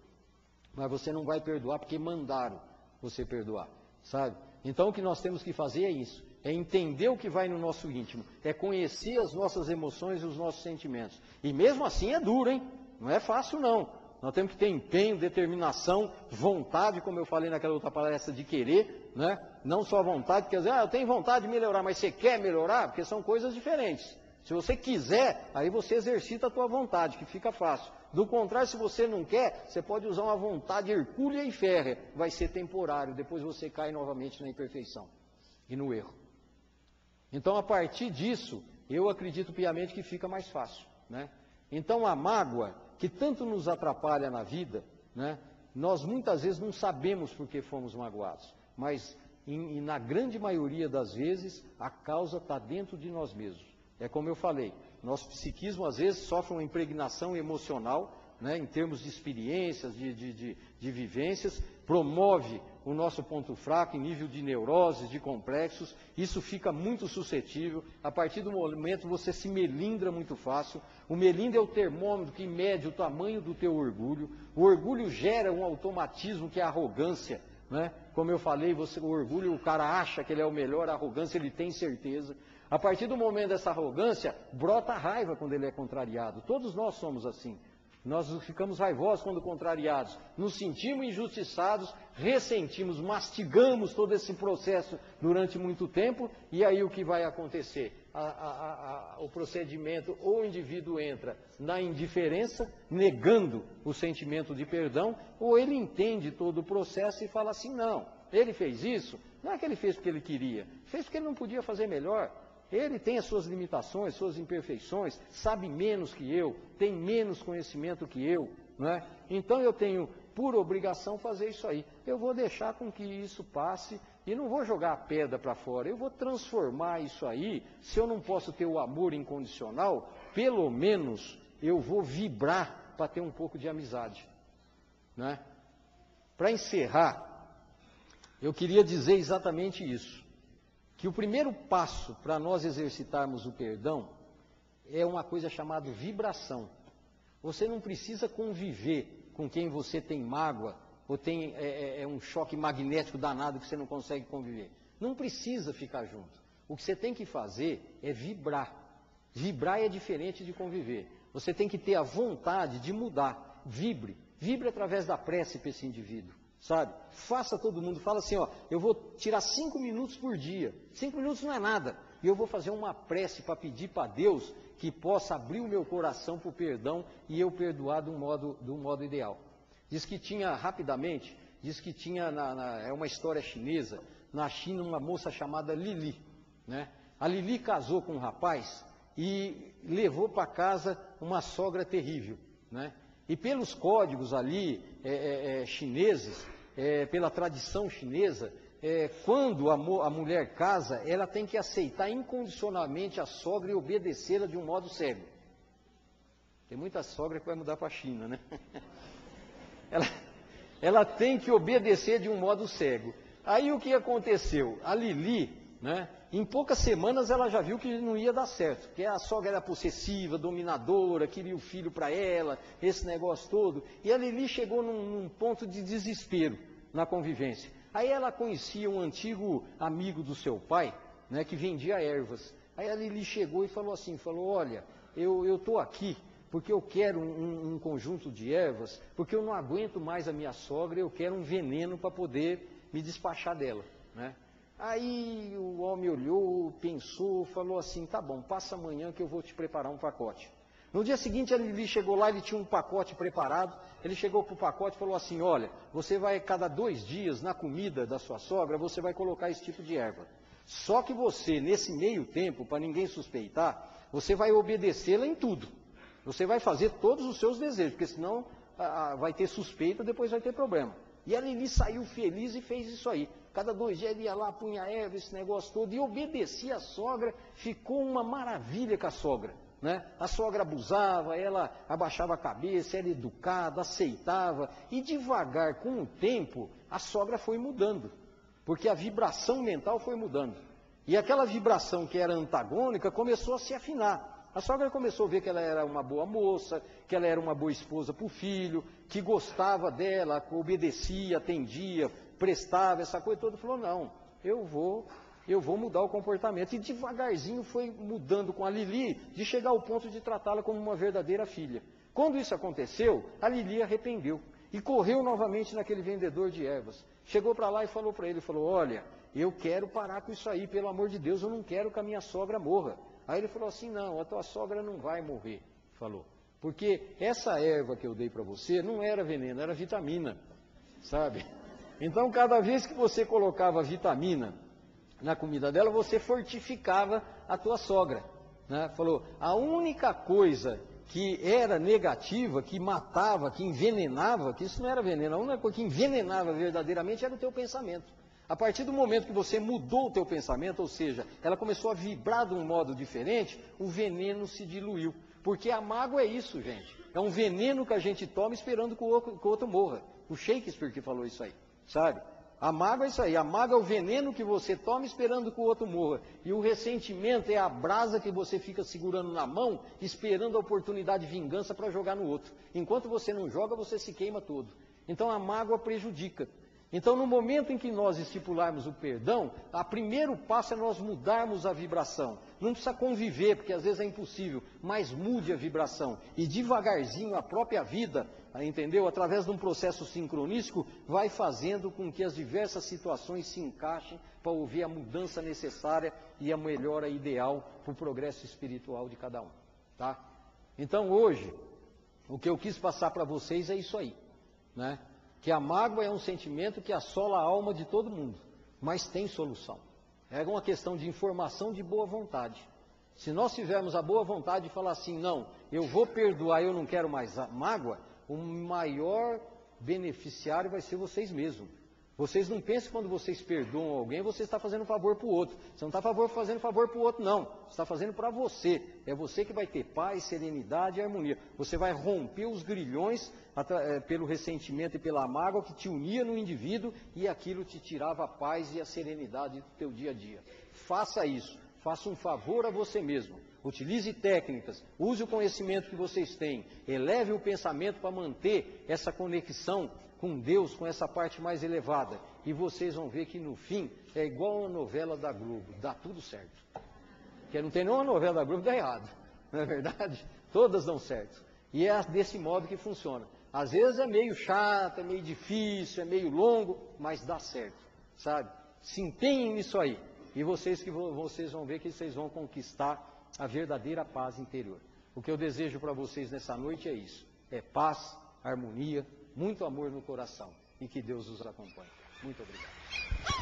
mas você não vai perdoar porque mandaram você perdoar, sabe? Então o que nós temos que fazer é isso, é entender o que vai no nosso íntimo, é conhecer as nossas emoções e os nossos sentimentos. E mesmo assim é duro, hein? Não é fácil não. Nós temos que ter empenho, determinação, vontade, como eu falei naquela outra palestra, de querer, né? Não só vontade, quer dizer, eu tenho vontade de melhorar, mas você quer melhorar? Porque são coisas diferentes. Se você quiser, aí você exercita a tua vontade, que fica fácil. Do contrário, se você não quer, você pode usar uma vontade hercúlea e férrea, vai ser temporário, depois você cai novamente na imperfeição e no erro. Então, a partir disso, eu acredito piamente que fica mais fácil, né? Então, a mágoa, que tanto nos atrapalha na vida, né? Nós muitas vezes não sabemos por que fomos magoados, mas na grande maioria das vezes, a causa está dentro de nós mesmos. É como eu falei, nosso psiquismo às vezes sofre uma impregnação emocional, né, em termos de experiências, de vivências, promove o nosso ponto fraco em nível de neuroses, de complexos, isso fica muito suscetível, a partir do momento você se melindra muito fácil, o melindro é o termômetro que mede o tamanho do teu orgulho, o orgulho gera um automatismo que é a arrogância, né? Como eu falei, o orgulho, o cara acha que ele é o melhor, a arrogância ele tem certeza. A partir do momento dessa arrogância, brota a raiva quando ele é contrariado. Todos nós somos assim. Nós ficamos raivosos quando contrariados, nos sentimos injustiçados, ressentimos, mastigamos todo esse processo durante muito tempo, e aí o que vai acontecer? O procedimento, ou o indivíduo entra na indiferença, negando o sentimento de perdão, ou ele entende todo o processo e fala assim, não, ele fez isso, não é que ele fez porque ele queria, fez porque ele não podia fazer melhor. Ele tem as suas limitações, suas imperfeições, sabe menos que eu, tem menos conhecimento que eu, não é? Então eu tenho por obrigação fazer isso aí. Eu vou deixar com que isso passe e não vou jogar a pedra para fora, eu vou transformar isso aí. Se eu não posso ter o amor incondicional, pelo menos eu vou vibrar para ter um pouco de amizade, não é? Para encerrar, eu queria dizer exatamente isso. Que o primeiro passo para nós exercitarmos o perdão é uma coisa chamada vibração. Você não precisa conviver com quem você tem mágoa, ou tem um choque magnético danado que você não consegue conviver. Não precisa ficar junto. O que você tem que fazer é vibrar. Vibrar é diferente de conviver. Você tem que ter a vontade de mudar. Vibre. Vibre através da prece para esse indivíduo. Sabe? Faça todo mundo, fala assim, ó, eu vou tirar 5 minutos por dia, 5 minutos não é nada, e eu vou fazer uma prece para pedir para Deus que possa abrir o meu coração para o perdão e eu perdoar de um modo ideal. Diz que tinha, rapidamente, é uma história chinesa, na China uma moça chamada Lili, né? A Lili casou com um rapaz e levou para casa uma sogra terrível, né? E pelos códigos ali chineses, pela tradição chinesa, quando a mulher casa, ela tem que aceitar incondicionalmente a sogra e obedecê-la de um modo cego. Tem muita sogra que vai mudar para a China, né? Ela tem que obedecer de um modo cego. Aí o que aconteceu? A Lili, né? Em poucas semanas ela já viu que não ia dar certo, porque a sogra era possessiva, dominadora, queria o filho para ela, esse negócio todo. E a Lili chegou num ponto de desespero na convivência. Aí ela conhecia um antigo amigo do seu pai, né, que vendia ervas. Aí a Lili chegou e falou assim, olha, eu estou aqui porque eu quero um conjunto de ervas, porque eu não aguento mais a minha sogra, eu quero um veneno para poder me despachar dela, né? Aí o homem olhou, pensou, falou assim, tá bom, passa amanhã que eu vou te preparar um pacote. No dia seguinte, ele chegou lá, ele tinha um pacote preparado, ele chegou para o pacote e falou assim, olha, você vai, cada 2 dias, na comida da sua sogra, você vai colocar esse tipo de erva. Só que você, nesse meio tempo, para ninguém suspeitar, você vai obedecê-la em tudo. Você vai fazer todos os seus desejos, porque senão vai ter suspeita, depois vai ter problema. E a Lili saiu feliz e fez isso aí. Cada 2 dias ele ia lá, punha erva, esse negócio todo, e obedecia a sogra, ficou uma maravilha com a sogra, né? A sogra abusava, ela abaixava a cabeça, era educada, aceitava, e devagar, com o tempo, a sogra foi mudando, porque a vibração mental foi mudando. E aquela vibração que era antagônica começou a se afinar. A sogra começou a ver que ela era uma boa moça, que ela era uma boa esposa para o filho, que gostava dela, obedecia, atendia, prestava, essa coisa toda. Falou, não, eu vou mudar o comportamento. E devagarzinho foi mudando com a Lili, de chegar ao ponto de tratá-la como uma verdadeira filha. Quando isso aconteceu, a Lili arrependeu e correu novamente naquele vendedor de ervas. Chegou para lá e falou para ele, olha, eu quero parar com isso aí, pelo amor de Deus, eu não quero que a minha sogra morra. Aí ele falou assim, não, a tua sogra não vai morrer, falou, porque essa erva que eu dei para você não era veneno, era vitamina, sabe? Então, cada vez que você colocava vitamina na comida dela, você fortificava a tua sogra, né? Falou, a única coisa que era negativa, que matava, que envenenava, que isso não era veneno, a única coisa que envenenava verdadeiramente era o teu pensamento. A partir do momento que você mudou o teu pensamento, ou seja, ela começou a vibrar de um modo diferente, o veneno se diluiu. Porque a mágoa é isso, gente. É um veneno que a gente toma esperando que o outro morra. O Shakespeare que falou isso aí, sabe? A mágoa é isso aí. A mágoa é o veneno que você toma esperando que o outro morra. E o ressentimento é a brasa que você fica segurando na mão, esperando a oportunidade de vingança para jogar no outro. Enquanto você não joga, você se queima todo. Então a mágoa prejudica. Então, no momento em que nós estipularmos o perdão, o primeiro passo é nós mudarmos a vibração. Não precisa conviver, porque às vezes é impossível, mas mude a vibração. E devagarzinho a própria vida, entendeu? Através de um processo sincronístico, vai fazendo com que as diversas situações se encaixem para ouvir a mudança necessária e a melhora ideal para o progresso espiritual de cada um. Tá? Então, hoje, o que eu quis passar para vocês é isso aí, né? Que a mágoa é um sentimento que assola a alma de todo mundo, mas tem solução. É uma questão de informação de boa vontade. Se nós tivermos a boa vontade de falar assim, não, eu vou perdoar, eu não quero mais a mágoa, o maior beneficiário vai ser vocês mesmos. Vocês não pensem que quando vocês perdoam alguém, você está fazendo um favor para o outro. Você não está fazendo favor para o outro, não. Você está fazendo para você. É você que vai ter paz, serenidade e harmonia. Você vai romper os grilhões pelo ressentimento e pela mágoa que te unia no indivíduo e aquilo te tirava a paz e a serenidade do teu dia a dia. Faça isso. Faça um favor a você mesmo. Utilize técnicas, use o conhecimento que vocês têm, eleve o pensamento para manter essa conexão com Deus, com essa parte mais elevada. E vocês vão ver que no fim é igual uma novela da Globo, dá tudo certo. Porque não tem nenhuma novela da Globo que dá errado, não é verdade? Todas dão certo. E é desse modo que funciona. Às vezes é meio chato, é meio difícil, é meio longo, mas dá certo, sabe? Se empenhem nisso aí. E vocês vão ver que vocês vão conquistar a verdadeira paz interior. O que eu desejo para vocês nessa noite é isso. É paz, harmonia, muito amor no coração. E que Deus os acompanhe. Muito obrigado.